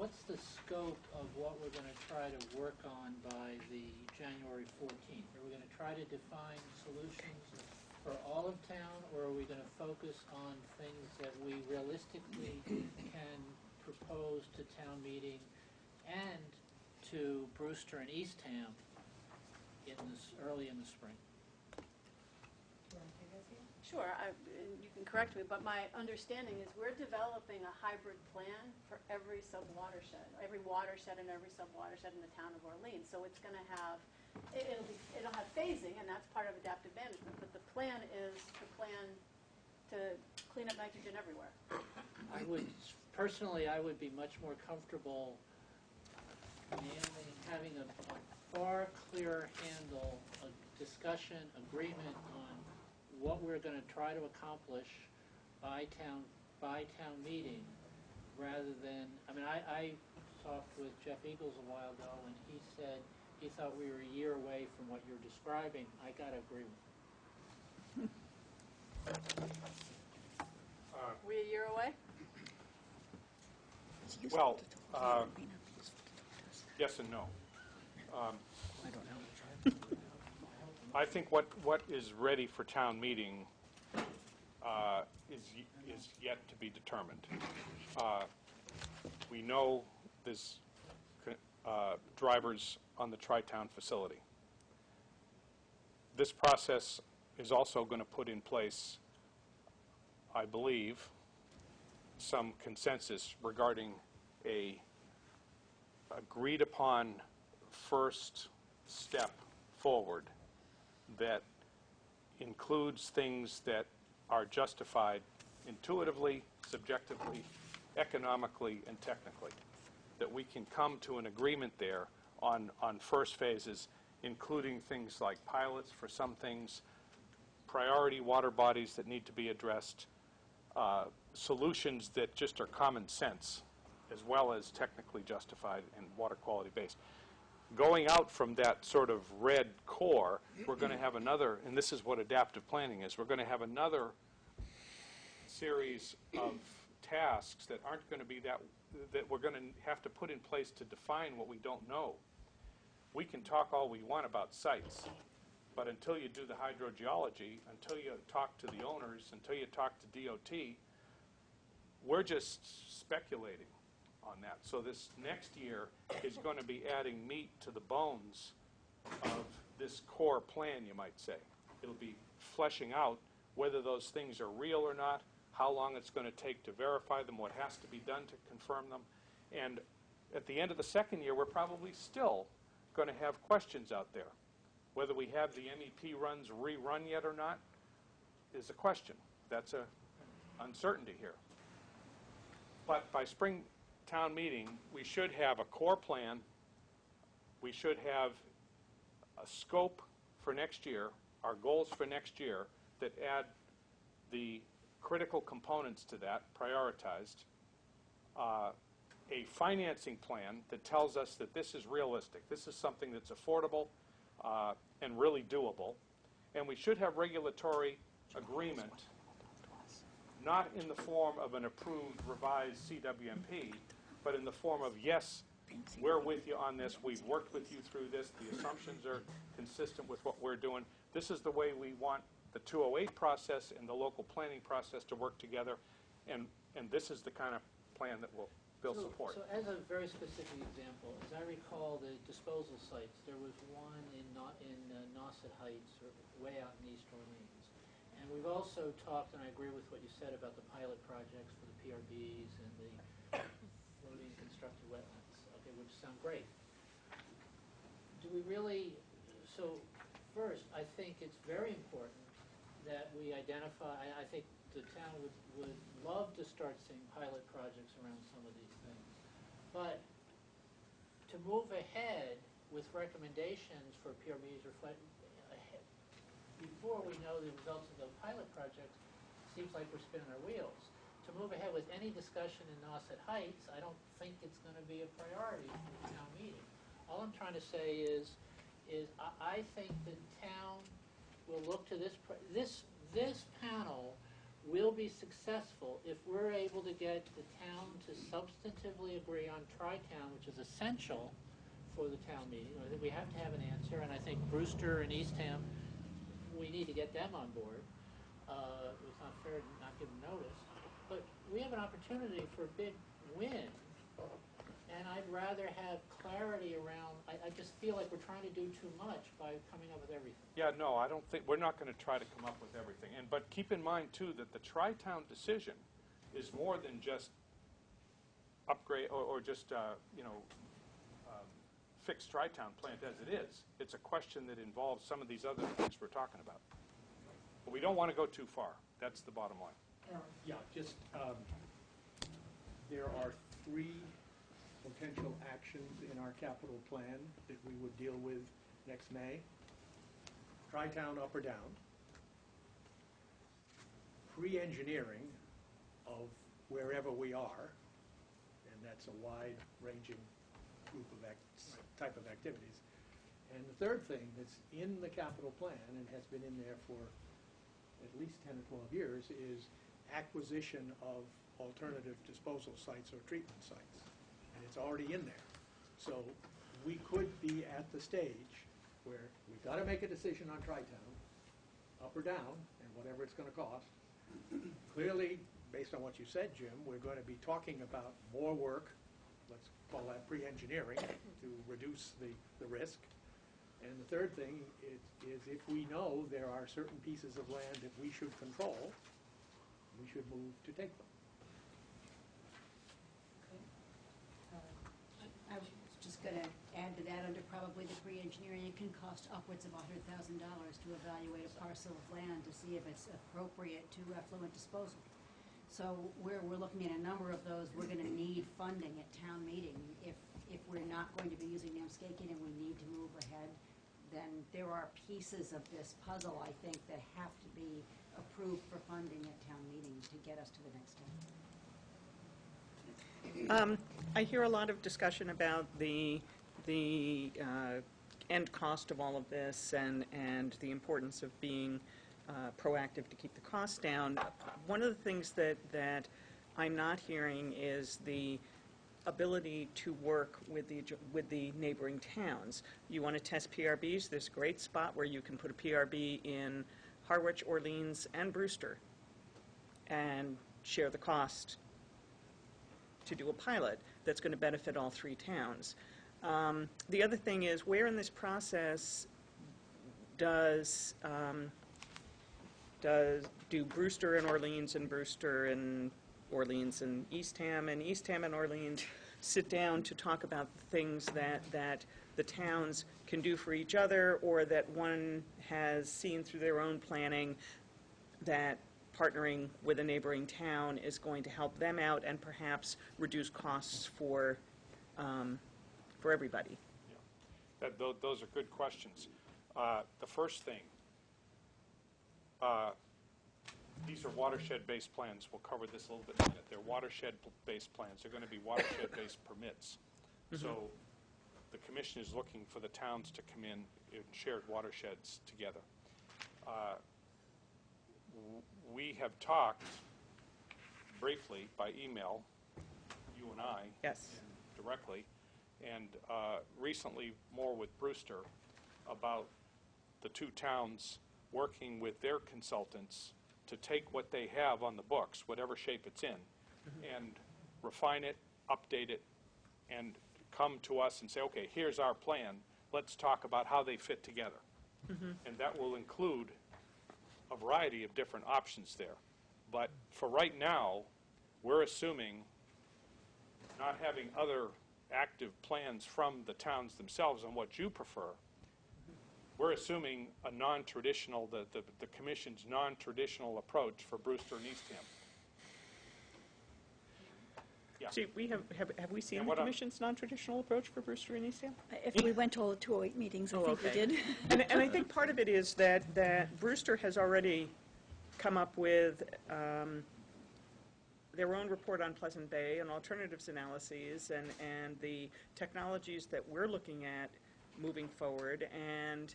What's the scope of what we're going to try to work on by the January 14th? Are we going to try to define solutions for all of town, or are we going to focus on things that we realistically can propose to town meeting and to Brewster and Eastham early in the spring? Sure, you can correct me, but my understanding is we're developing a hybrid plan for every sub-watershed, every watershed and every sub-watershed in the town of Orleans. So it's going to have, it'll have phasing, and that's part of adaptive management, but the plan is to plan to clean up nitrogen everywhere. Personally, I would be much more comfortable having a far clearer handle, a discussion, agreement on what we're going to try to accomplish by town meeting, rather than, I talked with Jeff Eagles a while ago, and he said he thought we were a year away from what you're describing. I got to agree with him. We a year away? Well, yes and no. I think what is ready for town meeting is yet to be determined. We know there's drivers on the Tri-Town facility. This process is also going to put in place, I believe, some consensus regarding a agreed upon first step forward that includes things that are justified intuitively, subjectively, economically, and technically. That we can come to an agreement there on first phases, including things like pilots for some things, priority water bodies that need to be addressed, solutions that just are common sense, as well as technically justified and water quality based. Going out from that sort of red core, we're going to have another, and this is what adaptive planning is, we're going to have another series of tasks that aren't going to be that we're going to have to put in place to define what we don't know. We can talk all we want about sites, but until you do the hydrogeology, until you talk to the owners, until you talk to DOT, we're just speculating on that. So this next year is going to be adding meat to the bones of this core plan, you might say. It'll be fleshing out whether those things are real or not, how long it's going to take to verify them, what has to be done to confirm them. And at the end of the second year, we're probably still going to have questions out there. Whether we have the MEP runs rerun yet or not is a question. That's an uncertainty here. But by spring town meeting, we should have a core plan. We should have a scope for next year, our goals for next year that add the critical components to that, prioritized, a financing plan that tells us that this is realistic, this is something that's affordable and really doable, and we should have regulatory agreement, not in the form of an approved revised CWMP, but in the form of, yes, we're with you on this, we've worked with you through this, the assumptions are consistent with what we're doing, this is the way we want the 208 process and the local planning process to work together, and this is the kind of plan that will build support. So as a very specific example, as I recall the disposal sites, there was one in Nauset Heights, or way out in East Orleans. And we've also talked, and I agree with what you said about the pilot projects for the PRBs and the floating constructed wetlands, okay, which sound great. Do we really, so first, I think it's very important that we identify, I think the town would love to start seeing pilot projects around some of these things. But to move ahead with recommendations for PRBs before we know the results of the pilot projects, seems like we're spinning our wheels. To move ahead with any discussion in Nauset Heights, I don't think it's going to be a priority for the town meeting. All I'm trying to say is I think the town will look to this panel will be successful if we're able to get the town to substantively agree on Tri-Town, which is essential for the town meeting. I think we have to have an answer, and I think Brewster and Eastham, we need to get them on board. It's not fair to not give them notice. But we have an opportunity for a big win, and I'd rather have clarity around, I just feel like we're trying to do too much by coming up with everything. Yeah, no, I don't think, we're not going to try to come up with everything. But keep in mind, too, that the Tri-Town decision is more than just upgrade, or just, fix Tri-Town plant as it is. It's a question that involves some of these other things we're talking about. But we don't want to go too far. That's the bottom line. Yeah, just, there are 3 potential actions in our capital plan that we would deal with next May. Tri-Town up or down. Pre-engineering of wherever we are, and that's a wide-ranging group of type of activities. And the third thing that's in the capital plan and has been in there for at least 10 or 12 years is acquisition of alternative disposal sites or treatment sites. And it's already in there. So we could be at the stage where we've got to make a decision on Tri-Town, up or down, and whatever it's going to cost. Clearly, based on what you said, Jim, we're going to be talking about more work, let's call that pre-engineering, to reduce the risk. And the third thing is if we know there are certain pieces of land that we should control, we should move to take them. I was just going to add to that, under probably the pre-engineering, it can cost upwards of $100,000 to evaluate a parcel of land to see if it's appropriate to effluent disposal. So we're looking at a number of those. We're going to need funding at town meeting. If we're not going to be using Namskakin and we need to move ahead, then there are pieces of this puzzle, I think, that have to be approved for funding at town meeting to get us to the next step. I hear a lot of discussion about the end cost of all of this and the importance of being proactive to keep the costs down. One of the things that I'm not hearing is the ability to work with the neighboring towns. You want to test PRBs, there's a great spot where you can put a PRB in Harwich, Orleans, and Brewster and share the cost to do a pilot that's going to benefit all 3 towns. The other thing is, where in this process do Brewster and Orleans and Brewster and Orleans and Eastham and Orleans sit down to talk about the things that the towns can do for each other, or that one has seen through their own planning that partnering with a neighboring town is going to help them out and perhaps reduce costs for everybody? Yeah. Those are good questions. The first thing, these are watershed-based plans. We'll cover this a little bit in a minute. They're watershed-based plans. They're going to be watershed-based permits. Mm-hmm. So the commission is looking for the towns to come in shared watersheds together. We have talked briefly by email, you and I, Yes, and directly, and recently more with Brewster about the 2 towns working with their consultants to take what they have on the books, whatever shape it's in, and refine it, update it, and come to us and say, okay, here's our plan. Let's talk about how they fit together. And that will include a variety of different options there. But for right now, we're assuming, not having other active plans from the towns themselves on what you prefer, we're assuming a non-traditional, the commission's non-traditional approach for Brewster and Eastham. Yeah. see, have we seen And the what I'm- Commission's non-traditional approach for Brewster and Eastham? If we went to all the 208 meetings, I think we okay. did. And I think part of it is that Brewster has already come up with, their own report on Pleasant Bay and alternatives analyses and the technologies that we're looking at moving forward. And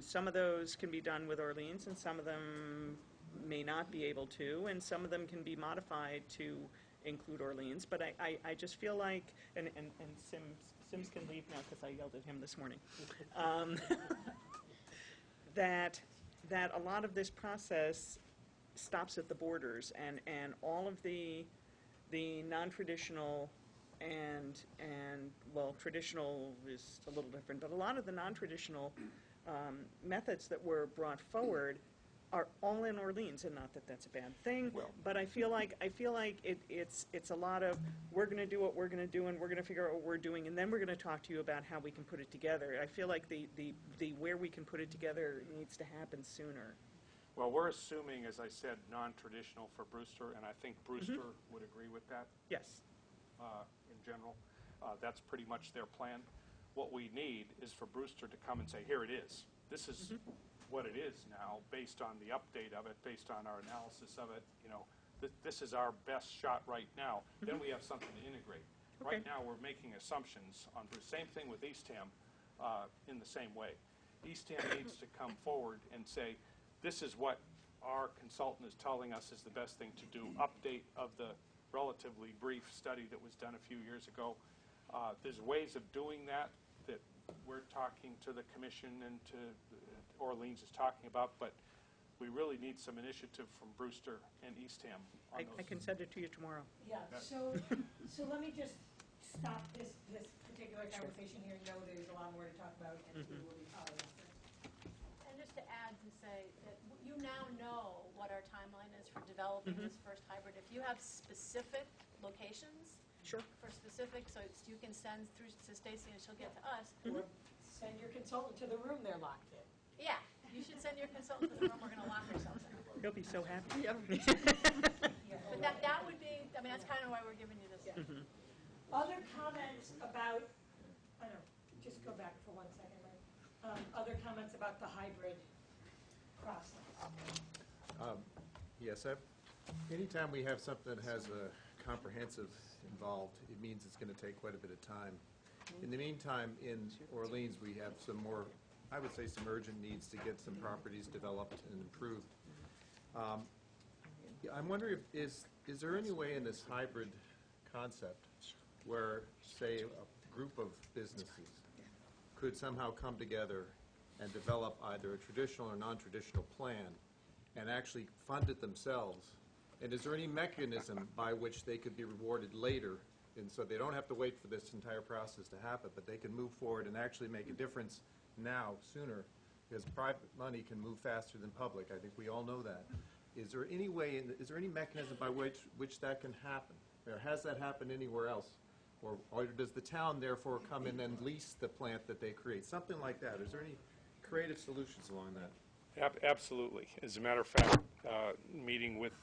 some of those can be done with Orleans, and some of them may not be able to, and some of them can be modified to include Orleans. But I just feel like, and Sims can leave now because I yelled at him this morning, that a lot of this process stops at the borders, and all of the non-traditional and well, traditional is a little different, but a lot of the non-traditional methods that were brought forward are all in Orleans, and not that that's a bad thing, but I feel like it's a lot of, we're going to do what we're going to do, and we're going to figure out what we're doing, and then we're going to talk to you about how we can put it together. I feel like the where we can put it together needs to happen sooner. Well, we're assuming, as I said, non-traditional for Brewster, and I think Brewster would agree with that. Yes. In general. That's pretty much their plan. What we need is for Brewster to come and say, here it is. This is what it is now, based on the update of it, based on our analysis of it. You know, this is our best shot right now. Then we have something to integrate. Okay. Right now, we're making assumptions on Brewster. Same thing with Eastham in the same way. Eastham needs to come forward and say, this is what our consultant is telling us is the best thing to do. Update of the relatively brief study that was done a few years ago. There's ways of doing that we're talking to the commission and to Orleans is talking about, but we really need some initiative from Brewster and Eastham on those. I can send it to you tomorrow. Yeah, so let me just stop this particular conversation here. No, there's a lot more to talk about, and we will be following up. And just to add to say that you now know what our timeline is for developing this first hybrid. If you have specific locations for specific, so you can send through to Stacy and she'll get to us. Or send your consultant to the room they're locked in. Yeah, you should send your consultant to the room we're going to lock ourselves in. He'll be so happy. But that would be, I mean, that's kind of why we're giving you this. Other comments about, I don't know, just go back for 1 second, right? Other comments about the hybrid process? Yes, anytime we have something that has a comprehensive involved, it means it's going to take quite a bit of time. In the meantime, in Orleans, we have some more, I would say, some urgent needs to get some properties developed and improved. I'm wondering, is there any way in this hybrid concept where, say, a group of businesses could somehow come together and develop either a traditional or non-traditional plan and actually fund it themselves? And is there any mechanism by which they could be rewarded later, and so they don't have to wait for this entire process to happen, but they can move forward and actually make a difference now, sooner, because private money can move faster than public. I think we all know that. Is there any way, is there any mechanism by which that can happen? Or has that happened anywhere else? Or does the town therefore come in and lease the plant that they create? Something like that. Is there any creative solutions along that? Absolutely. As a matter of fact, meeting with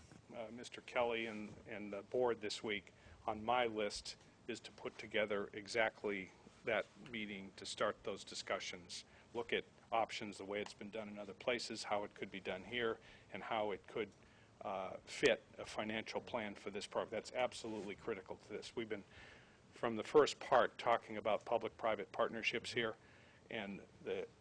Mr. Kelly and the board this week, on my list is to put together exactly that meeting to start those discussions, look at options, the way it's been done in other places, how it could be done here, and how it could fit a financial plan for this program. That's absolutely critical to this. We've been, from the first part, talking about public-private partnerships here, and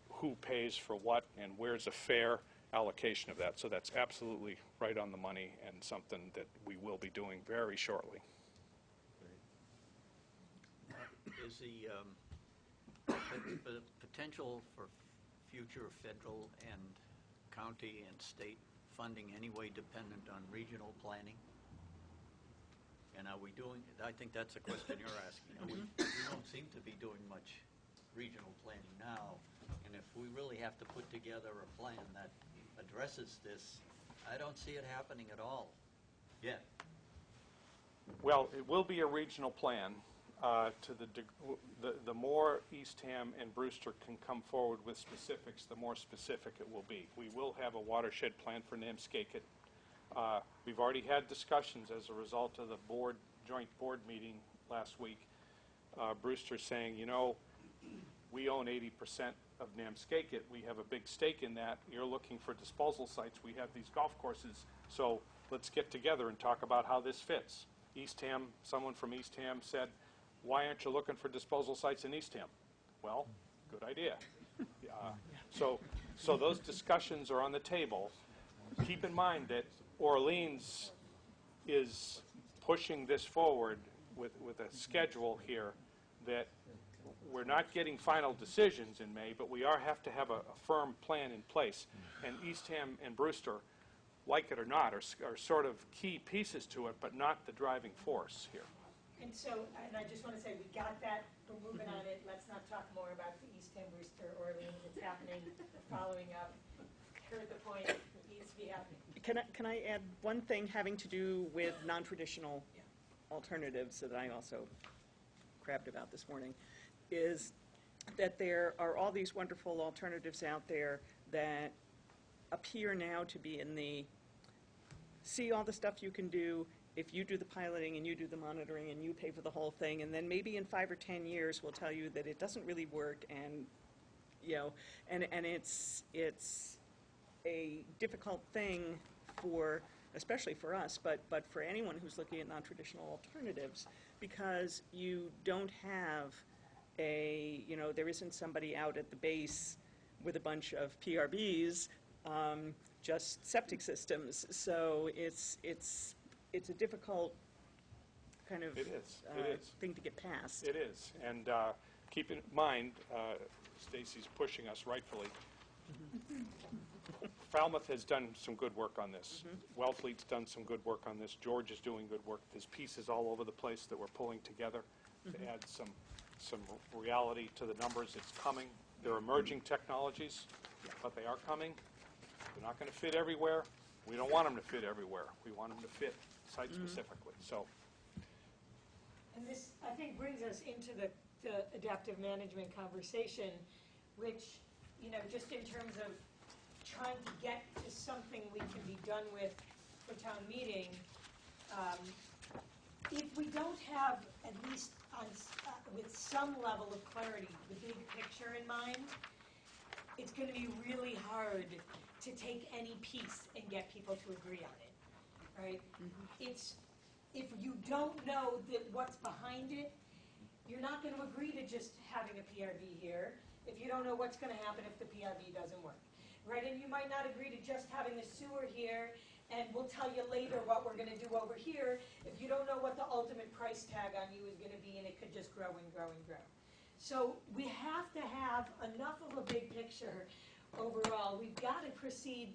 who pays for what, and where's a fair allocation of that. So that's absolutely right on the money and something that we will be doing very shortly. Is the potential for future federal and county and state funding any way dependent on regional planning? And are we doing, I think that's a question you're asking. We don't seem to be doing much regional planning now, and if we really have to put together a plan that addresses this, I don't see it happening at all yet. Well, it will be a regional plan. The more Eastham and Brewster can come forward with specifics, the more specific it will be. We will have a watershed plan for Namskakett. We've already had discussions as a result of the joint board meeting last week. Brewster saying, you know, we own 80% of Namskakett. We have a big stake in that. You're looking for disposal sites. We have these golf courses. So let's get together and talk about how this fits. Eastham, someone from Eastham said, why aren't you looking for disposal sites in Eastham? Well, good idea. So those discussions are on the table. Keep in mind that Orleans is pushing this forward with a schedule here that we're not getting final decisions in May, but we have to have a firm plan in place. And Eastham and Brewster, like it or not, are sort of key pieces to it, but not the driving force here. And so, and I just want to say, we got that, we're moving on it, let's not talk more about the Eastham, Brewster, Orleans, it's happening, following up, heard the point, it needs to be happening. Can I add one thing having to do with non-traditional alternatives that I also crabbed about this morning, is that there are all these wonderful alternatives out there that appear now to be in the, see all the stuff you can do if you do the piloting and you do the monitoring and you pay for the whole thing, and then maybe in 5 or 10 years we'll tell you that it doesn't really work, and and it's a difficult thing for, especially for us, but for anyone who's looking at non-traditional alternatives, because you don't have there isn't somebody out at the base with a bunch of PRBs, just septic systems. So it's a difficult kind of thing to get past. It is, and keep in mind, Stacy's pushing us rightfully. Falmouth has done some good work on this. Wellfleet's done some good work on this. George is doing good work. There's pieces all over the place that we're pulling together to add some reality to the numbers. It's coming. They're emerging technologies, but they are coming. They're not going to fit everywhere. We don't want them to fit everywhere. We want them to fit site-specifically. So, And this, I think, brings us into the adaptive management conversation, which, just in terms of trying to get to something we can be done with for town meeting, if we don't have, at least with some level of clarity, the big picture in mind, it's going to be really hard to take any piece and get people to agree on it, right? If you don't know what's behind it, you're not going to agree to just having a PRV here if you don't know what's going to happen if the PRV doesn't work, right? And you might not agree to just having the sewer here, and we'll tell you later what we're going to do over here if you don't know what the ultimate price tag on you is going to be, and it could just grow and grow and grow. So we have to have enough of a big picture overall. We've got to proceed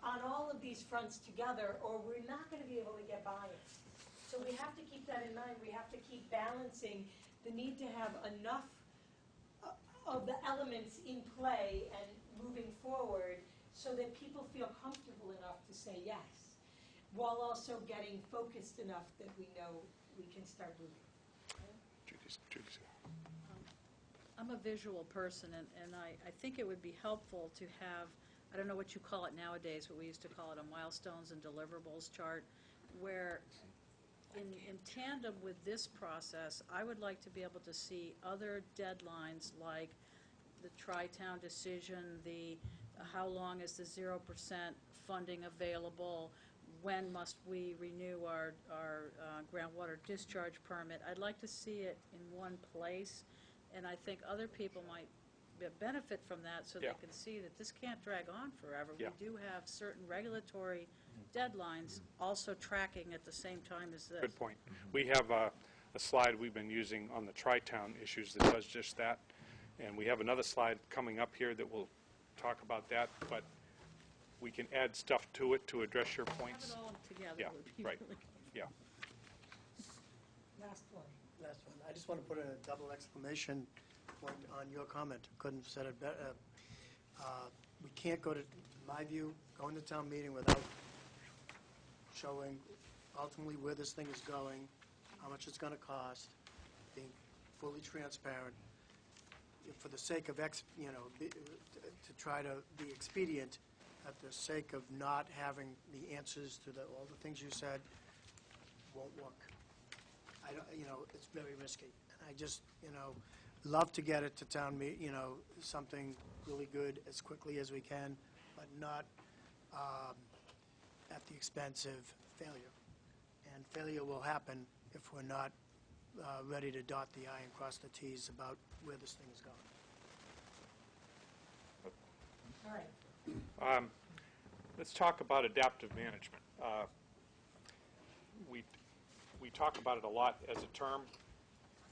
on all of these fronts together, or we're not going to be able to get buy-in. So we have to keep that in mind. We have to keep balancing the need to have enough of the elements in play and moving forward so that people feel comfortable enough to say yes, while also getting focused enough that we know we can start moving. Judy's. I'm a visual person, and I think it would be helpful to have, I don't know what you call it nowadays, but we used to call it a milestones and deliverables chart, where in tandem with this process, I would like to be able to see other deadlines like the Tri-Town decision, how long is the 0% funding available, when must we renew our groundwater discharge permit. I'd like to see it in one place, and I think other people might benefit from that so they can see that this can't drag on forever. We do have certain regulatory deadlines also tracking at the same time as this. Good point. We have a slide we've been using on the Tri-Town issues that does just that, and we have another slide coming up here that will talk about that, but we can add stuff to it to address your points. Have it all together. Yeah, would be right. really Yeah. Last one. Last one. I just want to put a double exclamation point on your comment. Couldn't have said it better. We can't go to, in my view, go into town meeting without showing ultimately where this thing is going, how much it's going to cost, being fully transparent, for the sake of, to try to be expedient, at the sake of not having the answers to all the things you said, won't work. I don't, it's very risky. And I just, love to get it to town meeting, something really good as quickly as we can, but not at the expense of failure. And failure will happen if we're not ready to dot the I and cross the Ts about where this thing is going. All right. Let's talk about adaptive management. We talk about it a lot as a term.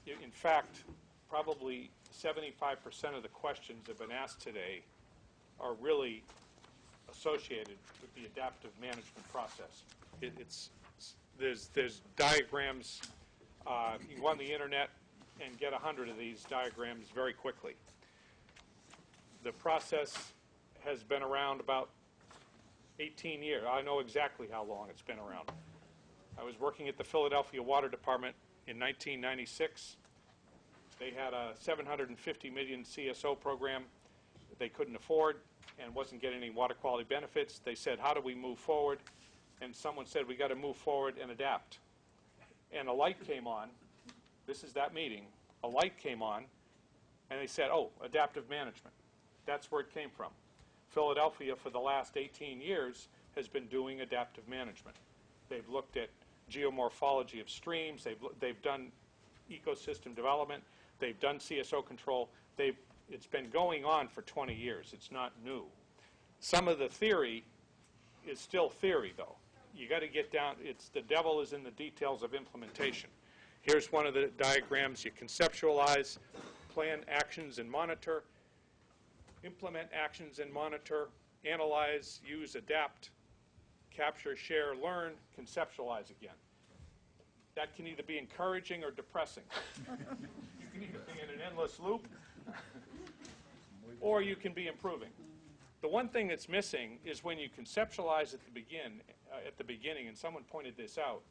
In fact, probably 75% of the questions that have been asked today are really associated with the adaptive management process. There's diagrams. You can go on the internet and get 100 of these diagrams very quickly. The process has been around about 18 years. I know exactly how long it's been around. I was working at the Philadelphia Water Department in 1996. They had a $750 million CSO program that they couldn't afford and wasn't getting any water quality benefits. They said, how do we move forward? And someone said, we got to move forward and adapt. And a light came on. This is that meeting. A light came on, and they said, oh, adaptive management. That's where it came from. Philadelphia, for the last 18 years, has been doing adaptive management. They've looked at geomorphology of streams. They've done ecosystem development. They've done CSO control. It's been going on for 20 years. It's not new. Some of the theory is still theory, though. You got to get down. The devil is in the details of implementation. Here's one of the diagrams. You conceptualize, plan actions, and monitor. Implement actions and monitor. Analyze, use, adapt. Capture, share, learn, conceptualize again. That can either be encouraging or depressing. You can either be in an endless loop, or you can be improving. The one thing that's missing is when you conceptualize at the beginning, and someone pointed this out,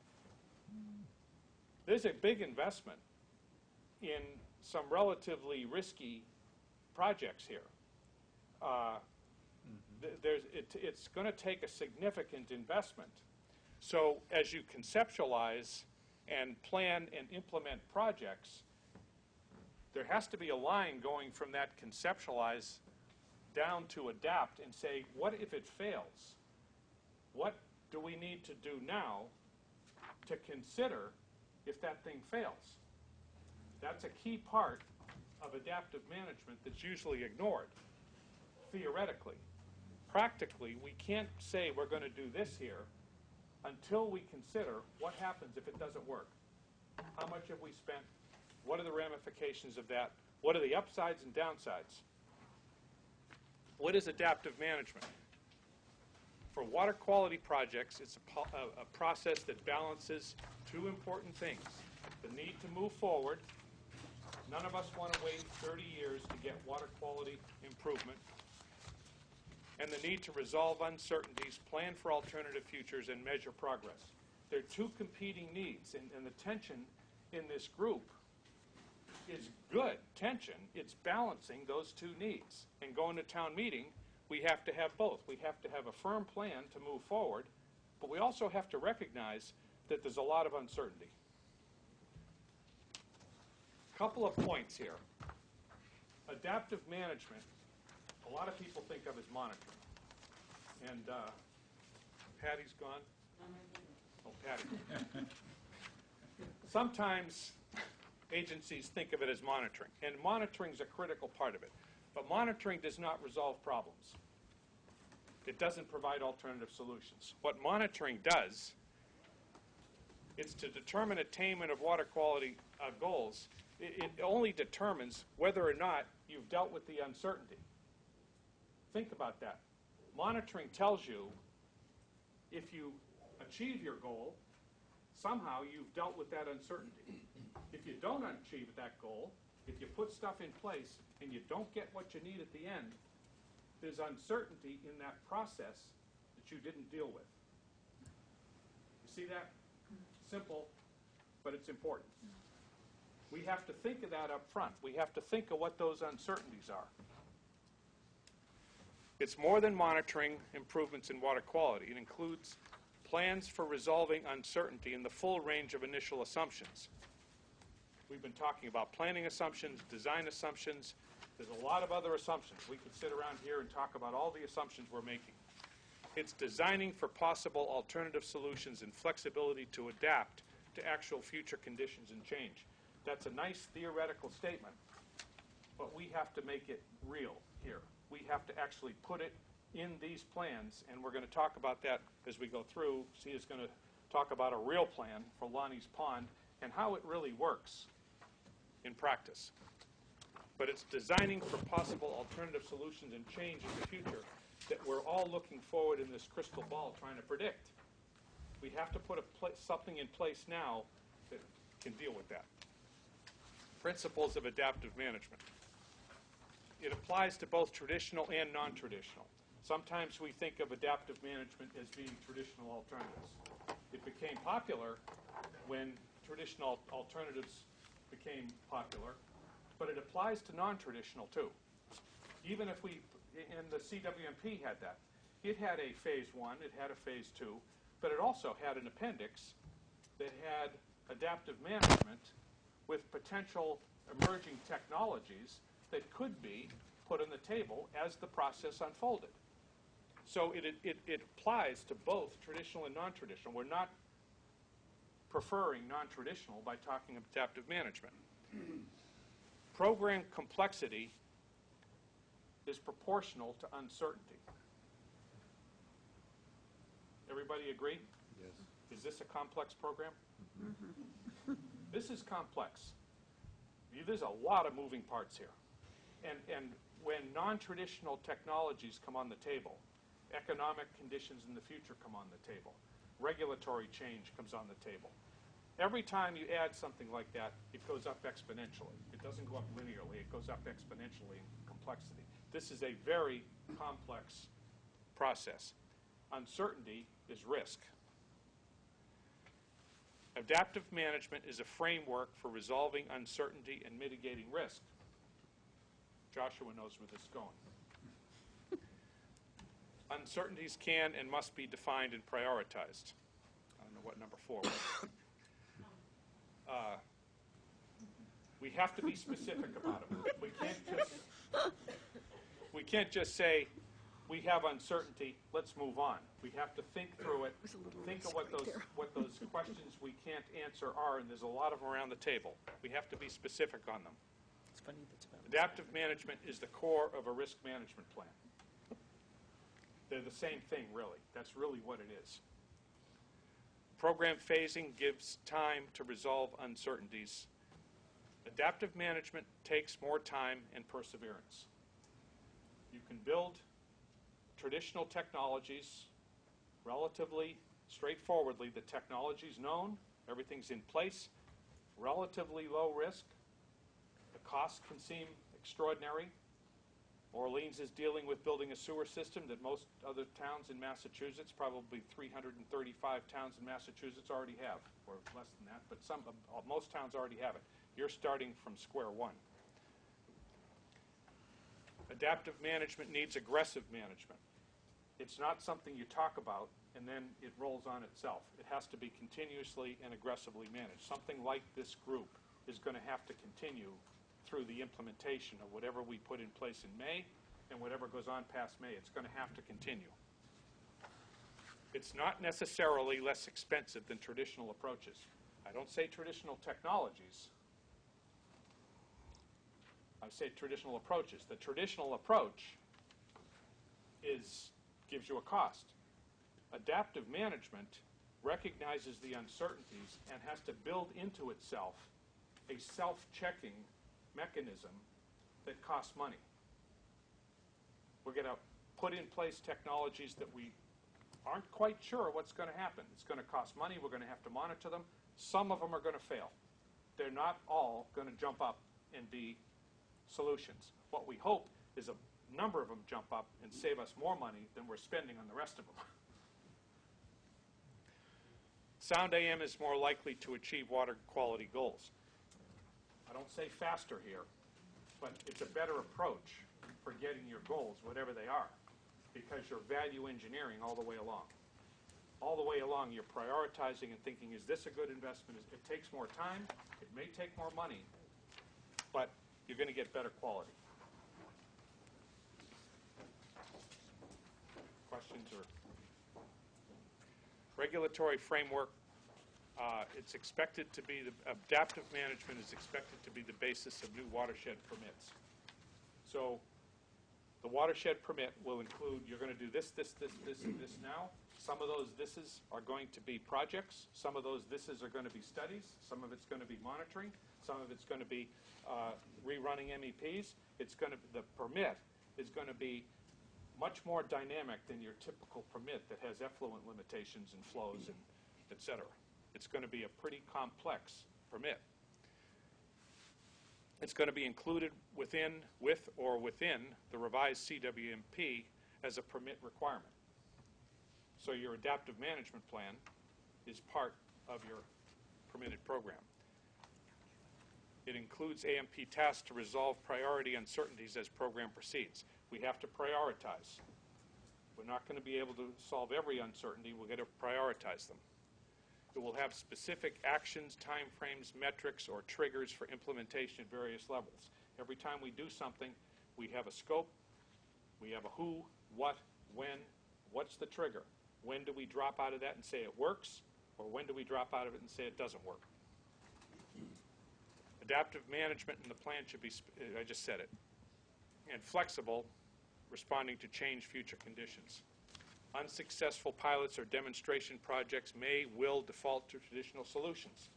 there's a big investment in some relatively risky projects here. It's going to take a significant investment. So as you conceptualize and plan and implement projects, there has to be a line going from that conceptualize down to adapt and say, what if it fails? What do we need to do now to consider if that thing fails? That's a key part of adaptive management that's usually ignored, theoretically. Practically, we can't say we're going to do this here until we consider what happens if it doesn't work. How much have we spent? What are the ramifications of that? What are the upsides and downsides? What is adaptive management? For water quality projects, it's a process that balances two important things. The need to move forward. None of us want to wait 30 years to get water quality improvement. And the need to resolve uncertainties, plan for alternative futures, and measure progress. There are two competing needs, and the tension in this group is good tension. It's balancing those two needs. And going to town meeting, we have to have both. We have to have a firm plan to move forward, but we also have to recognize that there's a lot of uncertainty. Couple of points here. Adaptive management, a lot of people think of as monitoring. And Patty's gone. Oh, Patty. Sometimes agencies think of it as monitoring, and monitoring is a critical part of it. But monitoring does not resolve problems. It doesn't provide alternative solutions. What monitoring does is to determine attainment of water quality goals. It only determines whether or not you've dealt with the uncertainty. Think about that. Monitoring tells you if you achieve your goal, somehow you've dealt with that uncertainty. If you don't achieve that goal, if you put stuff in place and you don't get what you need at the end, there's uncertainty in that process that you didn't deal with. You see that? Simple, but it's important. We have to think of that up front. We have to think of what those uncertainties are. It's more than monitoring improvements in water quality. It includes plans for resolving uncertainty in the full range of initial assumptions. We've been talking about planning assumptions, design assumptions. There's a lot of other assumptions. We could sit around here and talk about all the assumptions we're making. It's designing for possible alternative solutions and flexibility to adapt to actual future conditions and change. That's a nice theoretical statement, but we have to make it real here. We have to actually put it in these plans, and we're going to talk about that as we go through. C is going to talk about a real plan for Lonnie's Pond and how it really works in practice. But it's designing for possible alternative solutions and change in the future that we're all looking forward in this crystal ball trying to predict. We have to put something in place now that can deal with that. Principles of adaptive management. It applies to both traditional and non-traditional. Sometimes we think of adaptive management as being traditional alternatives. It became popular when traditional alternatives became popular, but it applies to non-traditional too. Even if we, and the CWMP had that. It had a phase 1, it had a phase 2, but it also had an appendix that had adaptive management with potential emerging technologies that could be put on the table as the process unfolded. So it applies to both traditional and non-traditional. We're not preferring non-traditional by talking of adaptive management. Program complexity is proportional to uncertainty. Everybody agree? Yes. Is this a complex program? This is complex. There's a lot of moving parts here. And when non-traditional technologies come on the table, economic conditions in the future come on the table, regulatory change comes on the table. Every time you add something like that, it goes up exponentially. It doesn't go up linearly, it goes up exponentially in complexity. This is a very complex process. Uncertainty is risk. Adaptive management is a framework for resolving uncertainty and mitigating risk. Joshua knows where this is going. Uncertainties can and must be defined and prioritized. I don't know what number 4 was. We have to be specific about them. We can't just say, we have uncertainty, let's move on. We have to think through it, think of what those questions we can't answer are, and there's a lot of them around the table. We have to be specific on them. It's funny that's about Adaptive management is the core of a risk management plan. They're the same thing, really. That's really what it is. Program phasing gives time to resolve uncertainties. Adaptive management takes more time and perseverance. You can build traditional technologies relatively straightforwardly. The technology's known, everything's in place, relatively low risk. The cost can seem extraordinary. Orleans is dealing with building a sewer system that most other towns in Massachusetts, probably 335 towns in Massachusetts already have, or less than that, but most towns already have it. You're starting from square one. Adaptive management needs aggressive management. It's not something you talk about and then it rolls on itself. It has to be continuously and aggressively managed. Something like this group is going to have to continue through the implementation of whatever we put in place in May and whatever goes on past May. It's going to have to continue. It's not necessarily less expensive than traditional approaches. I don't say traditional technologies. I say traditional approaches. The traditional approach gives you a cost. Adaptive management recognizes the uncertainties and has to build into itself a self-checking mechanism that costs money. We're going to put in place technologies that we aren't quite sure what's going to happen. It's going to cost money. We're going to have to monitor them. Some of them are going to fail. They're not all going to jump up and be solutions. What we hope is a number of them jump up and save us more money than we're spending on the rest of them. Sound AM is more likely to achieve water quality goals. I don't say faster here, but it's a better approach for getting your goals, whatever they are, because you're value engineering all the way along. All the way along, you're prioritizing and thinking, is this a good investment? It takes more time, it may take more money, but you're going to get better quality. Questions or regulatory framework, it's expected to be, the adaptive management is expected to be the basis of new watershed permits. So the watershed permit will include, you're going to do this, this, this, this, and this now. Some of those thises are going to be projects. Some of those thises are going to be studies. Some of it's going to be monitoring. Some of it's going to be rerunning MEPs. It's going to, the permit is going to be much more dynamic than your typical permit that has effluent limitations and flows and et cetera. It's going to be a pretty complex permit. It's going to be included within the revised CWMP as a permit requirement. So your adaptive management plan is part of your permitted program. It includes AMP tasks to resolve priority uncertainties as program proceeds. We have to prioritize. We're not going to be able to solve every uncertainty. We're going to prioritize them. It will have specific actions, timeframes, metrics, or triggers for implementation at various levels. Every time we do something, we have a scope, we have a who, what, when, what's the trigger? When do we drop out of that and say it works, or when do we drop out of it and say it doesn't work? Adaptive management in the plan should be, I just said it, and flexible, responding to changed future conditions. Unsuccessful pilots or demonstration projects will default to traditional solutions.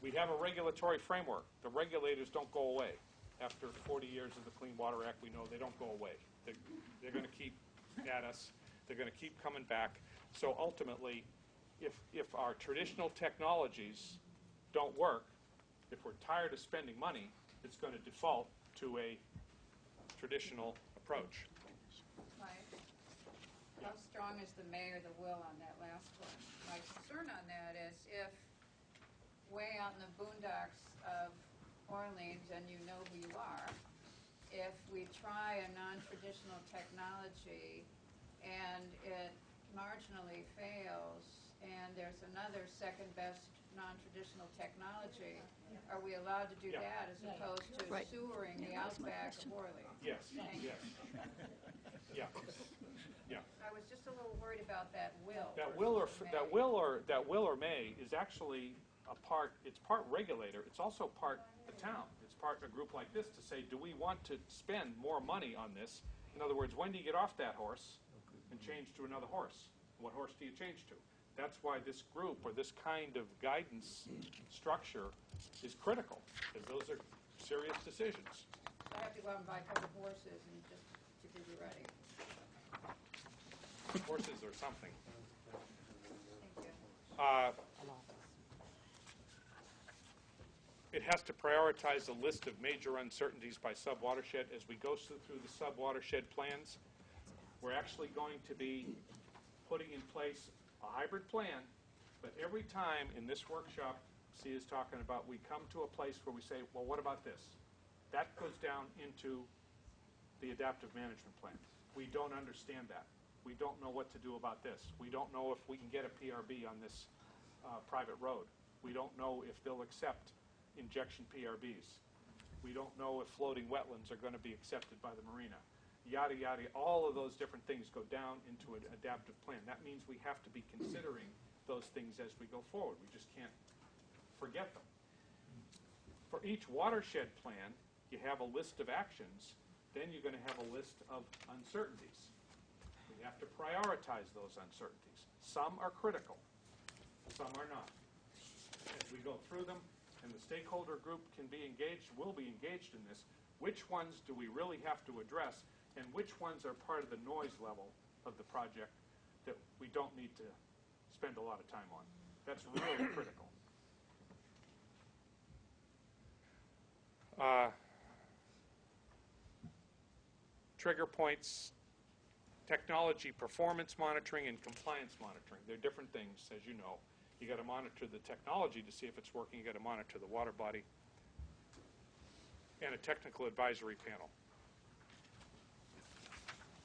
We have a regulatory framework. The regulators don't go away. After 40 years of the Clean Water Act, we know they don't go away. They're going to keep at us. They're going to keep coming back. So ultimately, if our traditional technologies don't work, if we're tired of spending money, it's going to default to a traditional approach. Mike, how strong is the mayor, the will on that last one? My concern on that is if way out in the boondocks of Orleans, and you know who you are, if we try a non-traditional technology and it marginally fails, and there's another second best non-traditional technology, are we allowed to do Yeah. that as opposed to Right. sewering the That was my outback question. of Orleans? Yes, Thank you. yes. Yeah, yeah. I was just a little worried about that will. That will or, versus may. that will or may is actually it's part regulator, it's also part the town. It's part a group like this to say, do we want to spend more money on this? In other words, when do you get off that horse and change to another horse? What horse do you change to? That's why this group, or this kind of guidance structure, is critical, because those are serious decisions. I have to go out and buy a couple of horses and just to be ready. Horses or something. Thank you. It has to prioritize a list of major uncertainties by sub-watershed. As we go through the sub-watershed plans, we're actually going to be putting in place a hybrid plan, but every time in this workshop, C is talking about, we come to a place where we say, well, what about this? That goes down into the adaptive management plan. We don't understand that. We don't know what to do about this. We don't know if we can get a PRB on this private road. We don't know if they'll accept injection PRBs. We don't know if floating wetlands are going to be accepted by the marina. Yada, yada, all of those different things go down into an adaptive plan. That means we have to be considering those things as we go forward. We just can't forget them. For each watershed plan, you have a list of actions, then you're going to have a list of uncertainties. We have to prioritize those uncertainties. Some are critical, some are not. As we go through them, and the stakeholder group can be engaged, will be engaged in this, which ones do we really have to address, and which ones are part of the noise level of the project that we don't need to spend a lot of time on. That's really critical. Trigger points, technology performance monitoring and compliance monitoring. They're different things, as you know. You got to monitor the technology to see if it's working. You got to monitor the water body. And a technical advisory panel.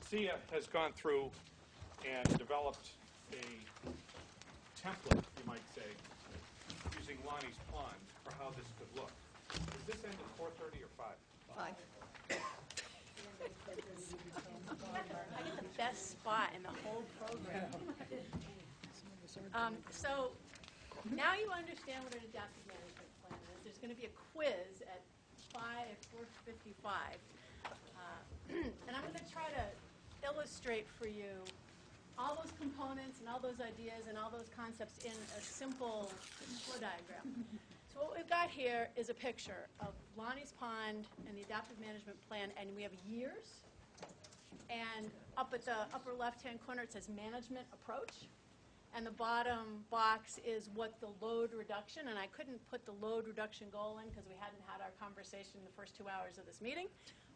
SIA has gone through and developed a template, you might say, using Lonnie's pond for how this could look. Does this end at 4:30 or 5? 5. I get the best spot in the whole program. So now you understand what an adaptive management plan is. There's going to be a quiz at 4:55. And I'm going to try to illustrate for you all those components and all those ideas and all those concepts in a simple flow diagram. So what we've got here is a picture of Lonnie's Pond and the adaptive management plan, and we have years. And up at the upper left-hand corner, it says management approach. And the bottom box is what the load reduction, and I couldn't put the load reduction goal in because we hadn't had our conversation in the first 2 hours of this meeting,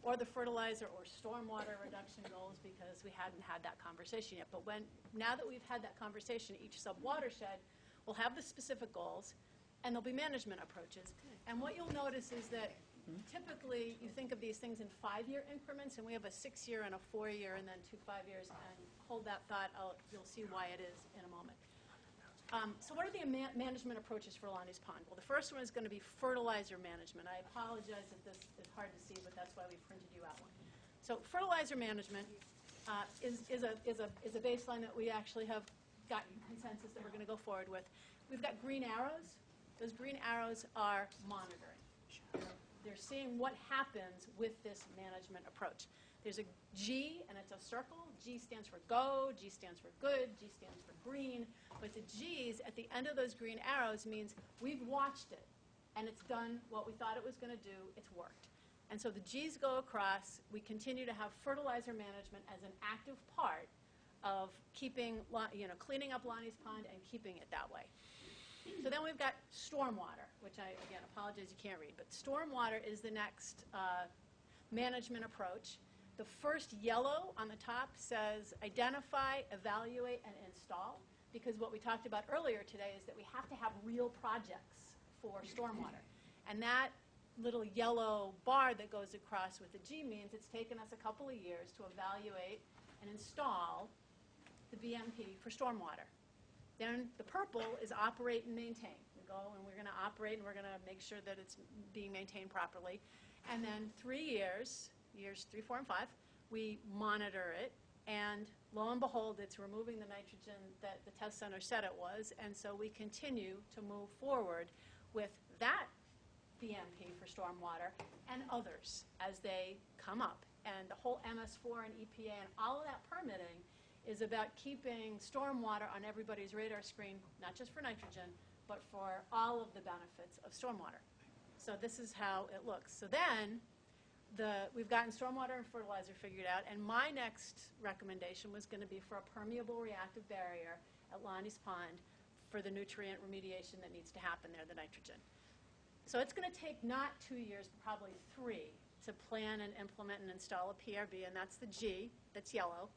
or the fertilizer or stormwater reduction goals because we hadn't had that conversation yet. But now that we've had that conversation, each sub-watershed will have the specific goals, and there'll be management approaches. And what you'll notice is that typically you think of these things in 5-year increments, and we have a 6-year and a 4-year and then 2 5 years. And hold that thought, you'll see why it is in a moment. So what are the management approaches for Lonnie's Pond? Well, the first one is going to be fertilizer management. I apologize if this is hard to see, but that's why we printed you out one. So fertilizer management is a baseline that we actually have gotten consensus that we're going to go forward with. We've got green arrows. Those green arrows are monitoring. They're seeing what happens with this management approach. There's a G, and it's a circle. G stands for go, G stands for good, G stands for green. But the G's at the end of those green arrows means we've watched it, and it's done what we thought it was going to do. It's worked. And so the G's go across. We continue to have fertilizer management as an active part of keeping, cleaning up Lonnie's Pond and keeping it that way. So then we've got stormwater, which I, again, apologize you can't read. But stormwater is the next management approach. The first yellow on the top says identify, evaluate, and install, because what we talked about earlier today is that we have to have real projects for stormwater. And that little yellow bar that goes across with the G means it's taken us a couple of years to evaluate and install the BMP for stormwater. Then the purple is operate and maintain. We go and we're going to operate and we're going to make sure that it's being maintained properly. And then 3 years, years 3, 4, and 5, we monitor it, and lo and behold, it's removing the nitrogen that the test center said it was, and so we continue to move forward with that BMP for stormwater and others as they come up. And the whole MS4 and EPA and all of that permitting is about keeping stormwater on everybody's radar screen, not just for nitrogen, but for all of the benefits of stormwater. So this is how it looks. So then, we've gotten stormwater and fertilizer figured out, and my next recommendation was going to be for a permeable reactive barrier at Lonnie's Pond for the nutrient remediation that needs to happen there, the nitrogen. So it's going to take not 2 years, but probably 3 to plan and implement and install a PRB, and that's the G, that's yellow.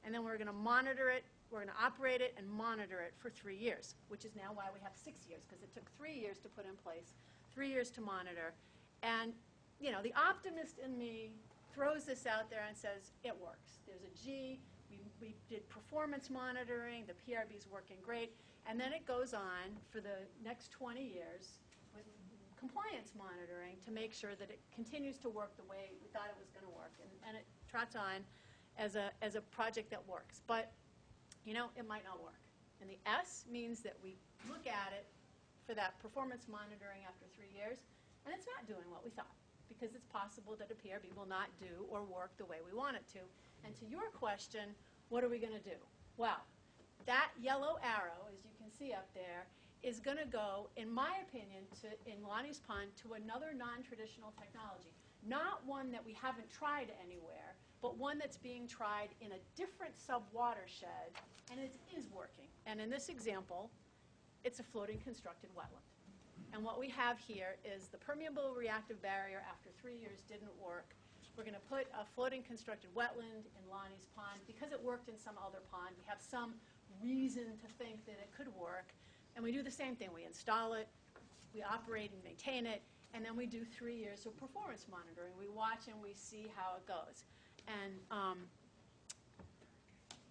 And then we're going to monitor it, we're going to operate it and monitor it for 3 years, which is now why we have 6 years, because it took 3 years to put in place, 3 years to monitor. And, you know, the optimist in me throws this out there and says, it works. There's a G, we did performance monitoring, the PRB is working great, and then it goes on for the next 20 years with compliance monitoring to make sure that it continues to work the way we thought it was going to work, and it trots on as a project that works. But, you know, it might not work. And the S means that we look at it for that performance monitoring after 3 years, and it's not doing what we thought, because it's possible that a PRB will not do or work the way we want it to. And to your question, what are we going to do? Well, that yellow arrow, as you can see up there, is going to go, in my opinion, in Lonnie's Pond, to another non-traditional technology. Not one that we haven't tried anywhere, but one that's being tried in a different sub-watershed, and it is working. And in this example, it's a floating constructed wetland. And what we have here is the permeable reactive barrier after 3 years didn't work. We're going to put a floating constructed wetland in Lonnie's Pond. Because it worked in some other pond, we have some reason to think that it could work. And we do the same thing. We install it, we operate and maintain it, and then we do 3 years of performance monitoring. We watch and we see how it goes. And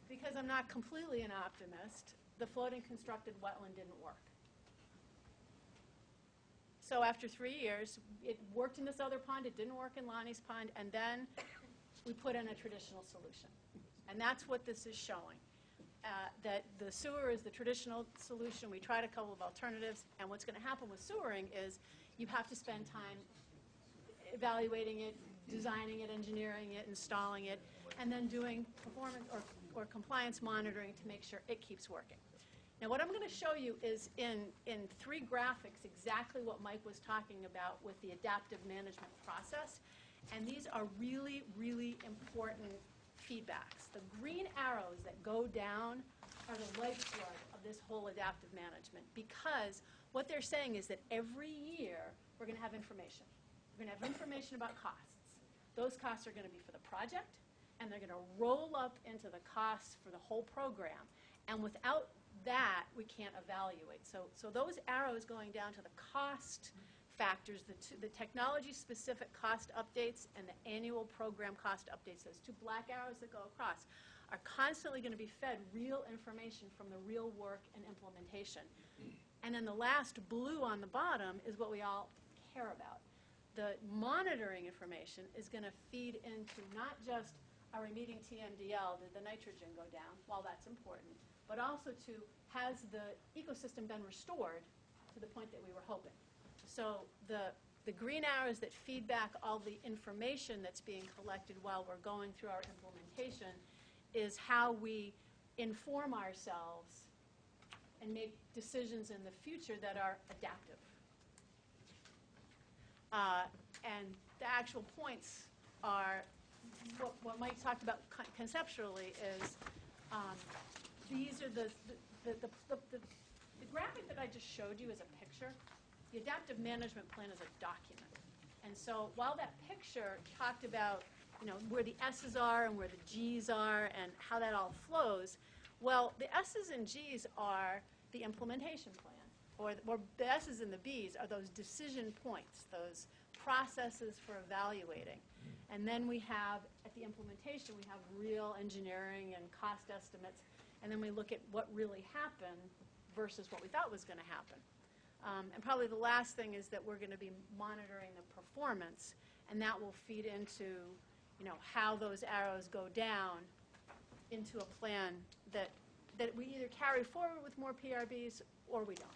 because I'm not completely an optimist, the floating constructed wetland didn't work. So after 3 years, it worked in this other pond, it didn't work in Lonnie's Pond, and then we put in a traditional solution. And that's what this is showing. that the sewer is the traditional solution. We tried a couple of alternatives, and what's going to happen with sewering is you have to spend time evaluating it, designing it, engineering it, installing it, and then doing performance or compliance monitoring to make sure it keeps working. Now, what I'm going to show you is in 3 graphics exactly what Mike was talking about with the adaptive management process, and these are really, really important feedbacks. The green arrows that go down are the lifeblood of this whole adaptive management, because what they're saying is that every year we're going to have information. We're going to have information about costs. Those costs are going to be for the project, and they're going to roll up into the costs for the whole program. And without that, we can't evaluate. So those arrows going down to the cost factors, the technology-specific cost updates and the annual program cost updates, those 2 black arrows that go across, are constantly going to be fed real information from the real work and implementation. And then the last blue on the bottom is what we all care about. The monitoring information is going to feed into not just, are we meeting TMDL, did the nitrogen go down, while that's important, but also to, has the ecosystem been restored to the point that we were hoping? So the green arrows that feed back all the information that's being collected while we're going through our implementation is how we inform ourselves and make decisions in the future that are adaptive. And the actual points are, what Mike talked about conceptually is, these are the graphic that I just showed you is a picture. The adaptive management plan is a document. And so while that picture talked about, where the S's are and where the G's are and how that all flows, well, the S's and G's are the implementation plan, or the S's and the B's are those decision points, those processes for evaluating. And then we have, at the implementation, we have real engineering and cost estimates, and then we look at what really happened versus what we thought was going to happen. And probably the last thing is that we're going to be monitoring the performance, and that will feed into, how those arrows go down into a plan that we either carry forward with more PRBs or we don't.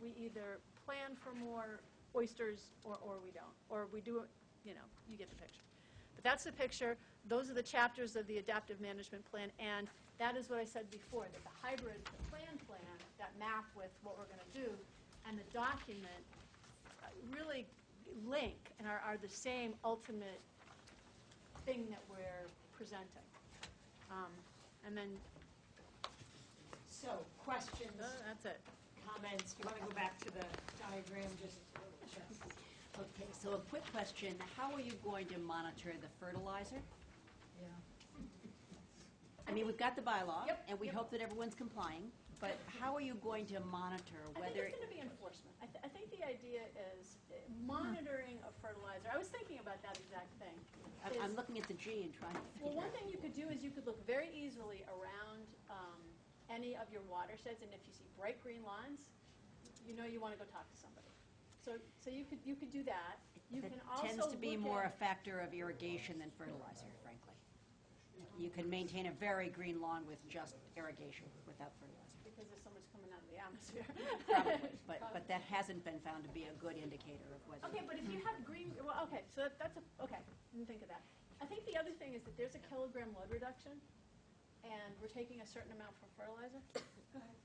We either plan for more oysters or we don't, or we do it, you get the picture. But that's the picture. Those are the chapters of the adaptive management plan, and that is what I said before, that the hybrid, the plan, that map with what we're going to do, and the document really link and are the same ultimate thing that we're presenting. And then, So, questions, that's it. comments, you want to go back to the diagram, just? Okay, so a quick question. How are you going to monitor the fertilizer? Yeah. I mean, we've got the bylaw, Yep, and we yep. hope that everyone's complying, but how are you going to monitor I whether... think it's going to be enforcement. I think the idea is monitoring of fertilizer. I was thinking about that exact thing. I'm looking at the G and trying to Well, figure one out... thing you could do is you could look very easily around any of your watersheds, and if you see bright green lines, you know you want to go talk to somebody. So you could do that. You can also tends to be look more a at, factor of irrigation than fertilizer, frankly. You can maintain a very green lawn with just irrigation without fertilizer. because there's so much coming out of the atmosphere. Probably, but that hasn't been found to be a good indicator of whether... Okay, but if you have green, well, okay, so that's okay, didn't think of that. I think the other thing is that there's a kilogram load reduction, and we're taking a certain amount from fertilizer. Go ahead.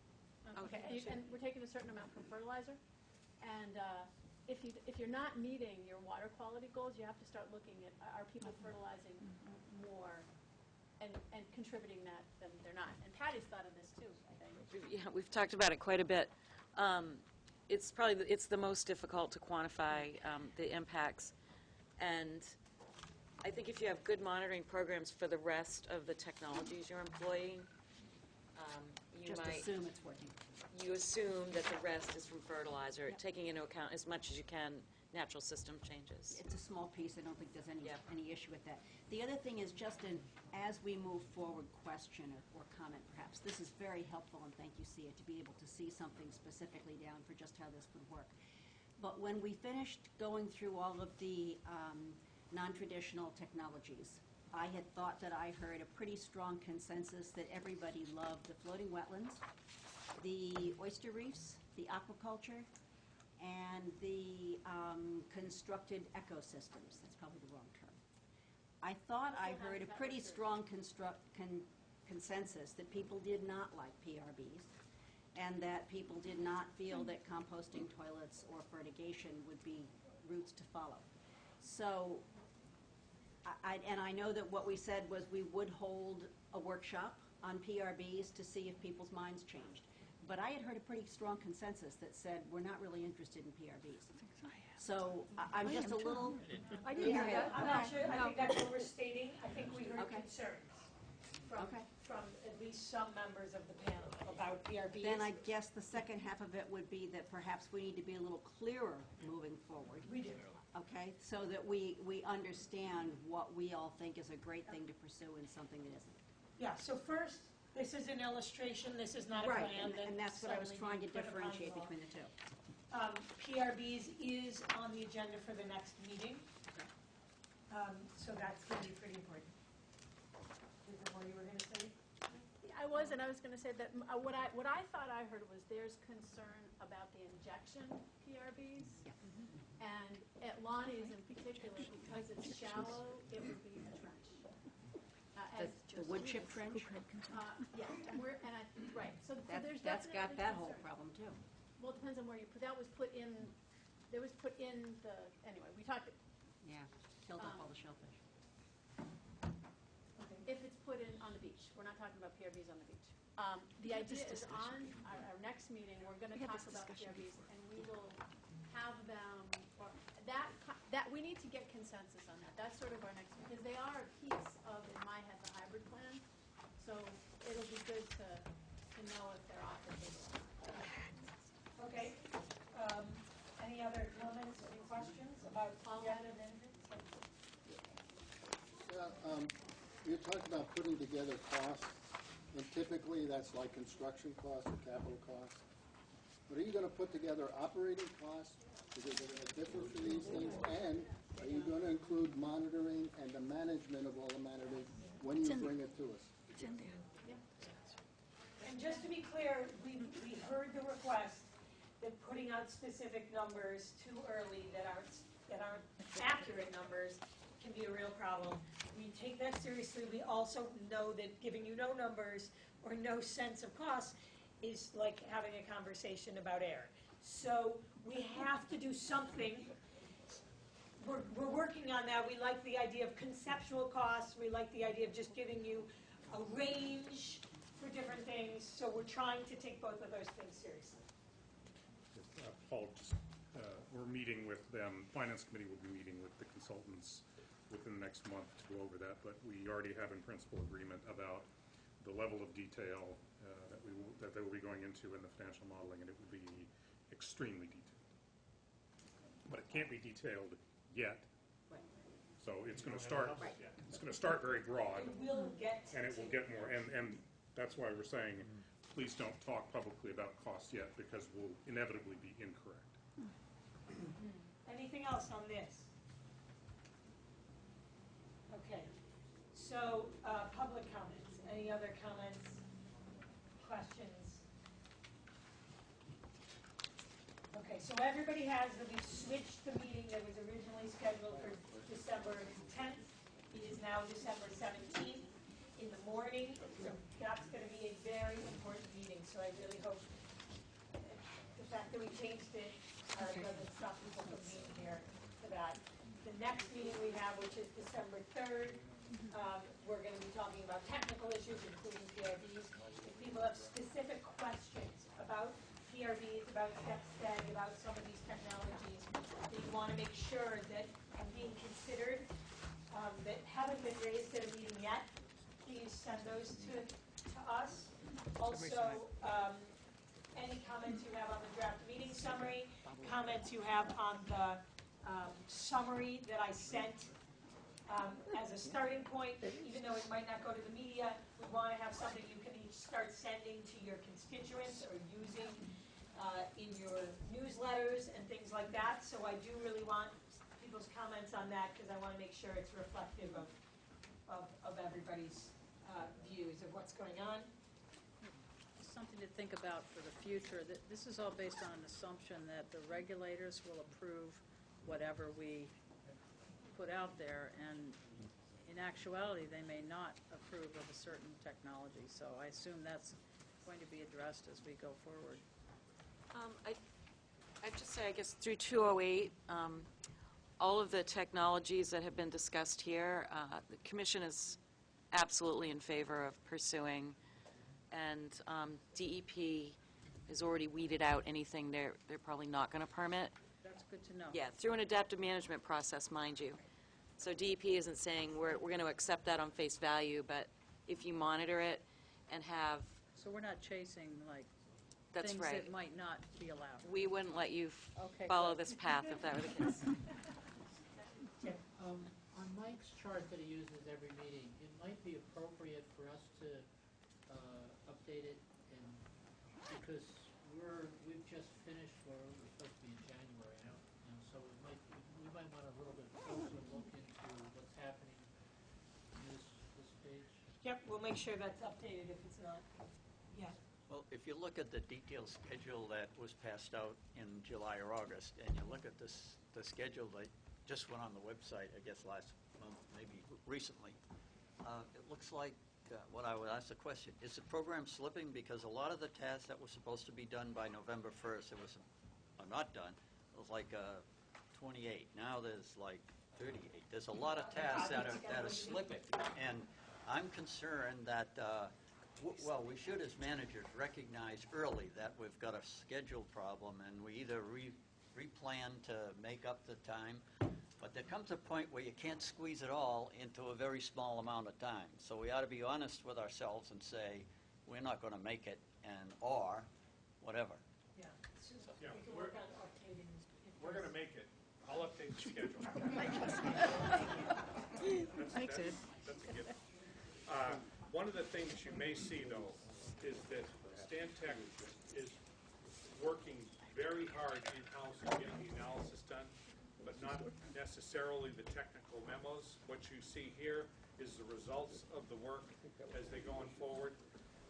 Okay, and we're taking a certain amount from fertilizer, and if you're not meeting your water quality goals, you have to start looking at, are people fertilizing more and contributing that than they're not? And Patty's thought of this too, I think. Yeah, we've talked about it quite a bit. It's the most difficult to quantify the impacts, and I think if you have good monitoring programs for the rest of the technologies you're employing, you Just might assume it's working. you assume that the rest is from fertilizer, taking into account as much as you can natural system changes. It's a small piece. I don't think there's any Yep. any issue with that. The other thing is just as we move forward, question or comment perhaps. This is very helpful, and thank you, Sia, to be able to see something specifically down for just how this would work. But when we finished going through all of the non-traditional technologies, I had thought that I heard a pretty strong consensus that everybody loved the floating wetlands, the oyster reefs, the aquaculture, and the constructed ecosystems. That's probably the wrong term. I thought I heard a pretty strong consensus that people did not like PRBs, and that people did not feel that composting toilets or fertigation would be routes to follow. So, and I know that what we said was we would hold a workshop on PRBs to see if people's minds changed. But I had heard a pretty strong consensus that said we're not really interested in PRBs. So I'm just a little. I didn't hear that. I'm not sure, I think that's overstating. I think we heard Okay. concerns from, Okay. from at least some members of the panel about PRBs. Then I guess the second half of it would be that perhaps we need to be a little clearer moving forward. We do. Okay, so that we understand what we all think is a great thing to pursue and something that isn't. Yeah, so first, this is an illustration, this is not a plan. Right, and that's what I was suddenly trying to we put upon differentiate law. between the two. PRBs is on the agenda for the next meeting. So that's going to be pretty important. Is there more you were going to say? I was going to say that what I thought I heard was there's concern about the injection PRBs. Yeah. And at Lonnie's in particular, because it's shallow, it would be a trench. The wood chip trench? Yeah, right, so there's That's got definitely that whole concern. problem too. Well, it depends on where you put, that was put in the, anyway, we talked, Yeah, killed off all the shellfish. if it's put in on the beach, we're not talking about PRBs on the beach. The idea is on our next meeting, we're gonna talk about PRBs, and we will have them, or that, we need to get consensus on that. That's sort of our next, because they are a piece of, in my head, the hybrid plan. So it'll be good to know if they're off the table or not. Okay. Any other comments or questions about All the that other amendments? You talked about putting together costs, and typically that's like construction costs or capital costs. But are you gonna put together operating costs? Is it gonna differ for these things? And are you gonna include monitoring and the management of all the monitoring when you bring it to us? It's in there. And just to be clear, we heard the request that putting out specific numbers too early that aren't accurate numbers can be a real problem. We take that seriously. We also know that giving you no numbers or no sense of cost is like having a conversation about air. So we have to do something. We're working on that. We like the idea of conceptual costs. We like the idea of just giving you a range for different things. So we're trying to take both of those things seriously. Paul, we're meeting with them, Finance Committee will be meeting with the consultants within the next month to go over that, but we already have in principle agreement about the level of detail that they will be going into in the financial modeling, and it will be extremely detailed. But it can't be detailed yet. Right. So it's going to start, Right. it's going to start very broad, It will get and it will get more, and that's why we're saying, please don't talk publicly about costs yet, because we'll inevitably be incorrect. Anything else on this? Okay, so, public comments, any other comments, questions? Okay, so everybody has that we've switched the meeting that was originally scheduled for December 10th. It is now December 17th in the morning, so that's gonna be a very important meeting, so I really hope the fact that we changed it doesn't stop people from being here for that. The next meeting we have, which is December 3rd, we're going to be talking about technical issues, including PRBs. If people have specific questions about PRBs, about StepStag, about some of these technologies, that you want to make sure that are being considered, that haven't been raised at a meeting yet, please send those to us. Also, any comments you have on the draft meeting summary, comments you have on the summary that I sent as a starting point, even though it might not go to the media, we want to have something you can each start sending to your constituents or using in your newsletters and things like that. So I do really want people's comments on that because I want to make sure it's reflective of of everybody's views of what's going on. Something to think about for the future. This is all based on an assumption that the regulators will approve whatever we put out there, and in actuality, they may not approve of a certain technology. So I assume that's going to be addressed as we go forward. I'd just say, I guess, through 208, all of the technologies that have been discussed here, the Commission is absolutely in favor of pursuing, and DEP has already weeded out anything they're probably not going to permit. That's good to know. Yeah, through an adaptive management process, mind you. So DEP isn't saying we're going to accept that on face value, but if you monitor it and have, So we're not chasing, like, that's things right. that might not be allowed. We wouldn't let you Okay, follow good. this path if that were the case. On Mike's chart that he uses every meeting, it might be appropriate for us to update it, and because we've just finished, or we're supposed to be in January now, so we might want a little bit closer look into what's happening in this page. Yep, we'll make sure that's updated if it's not yet. Well, if you look at the detailed schedule that was passed out in July or August, and you look at the schedule that just went on the website, I guess last month, maybe recently, it looks like, what I would ask the question, is the program slipping? Because a lot of the tasks that were supposed to be done by November 1st, are not done. It was like 28. Now there's like 38. There's a lot of tasks that are slipping. And I'm concerned that, well, we should, as managers, recognize early that we've got a schedule problem, and we either replan to make up the time, but there comes a point where you can't squeeze it all into a very small amount of time. So we ought to be honest with ourselves and say, we're not going to make it, or whatever. Yeah, Yeah, we can work on updating. We're going to make it. I'll update the schedule. Thanks, Ed. That's a given. One of the things you may see, though, is that Stantec is working very hard in-house to get the analysis done, but not necessarily the technical memos. What you see here is the results of the work as they go on forward,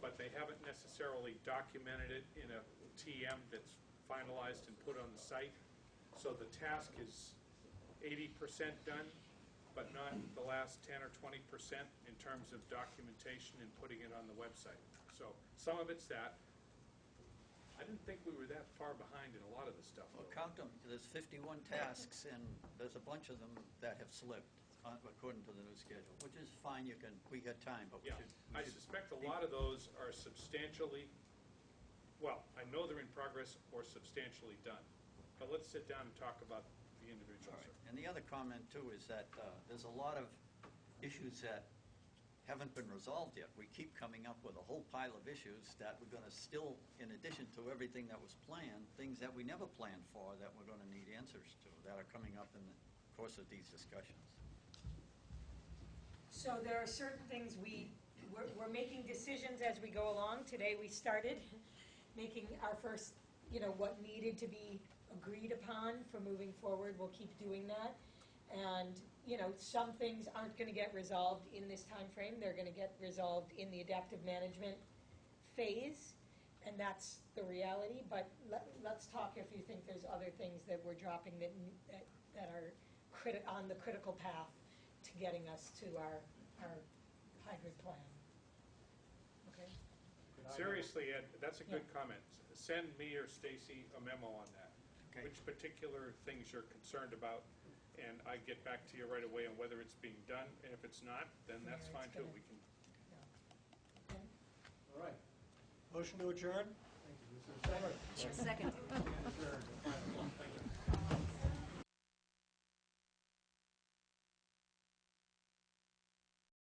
but they haven't necessarily documented it in a TM that's finalized and put on the site. So the task is 80% done, but not the last 10 or 20% in terms of documentation and putting it on the website. So some of it's that. I didn't think we were that far behind in a lot of the stuff. Well, count them. There's 51 tasks, and there's a bunch of them that have slipped according to the new schedule, which is fine. We got time, but we Yeah, should. I suspect a lot of those are substantially, well, I know they're in progress or substantially done. But let's sit down and talk about the individuals. All right. And the other comment, too, is that there's a lot of issues that haven't been resolved yet. We keep coming up with a whole pile of issues that we're going to still, in addition to everything that was planned, things that we never planned for that we're going to need answers to that are coming up in the course of these discussions. So there are certain things we're making decisions as we go along. Today we started making our first, what needed to be agreed upon for moving forward. We'll keep doing that. And, some things aren't going to get resolved in this time frame. They're going to get resolved in the adaptive management phase, and that's the reality. But let's talk if you think there's other things that we're dropping that are on the critical path to getting us to our hybrid plan. Okay? Seriously, Ed, that's a good comment. Send me or Stacy a memo on that. Okay. Which particular things you're concerned about, and I get back to you right away on whether it's being done, and if it's not, then that's Where fine it's too. gonna- We can, Okay. All right. Motion to adjourn? Thank you. Is there a second? Second. Adjourned. Thank you.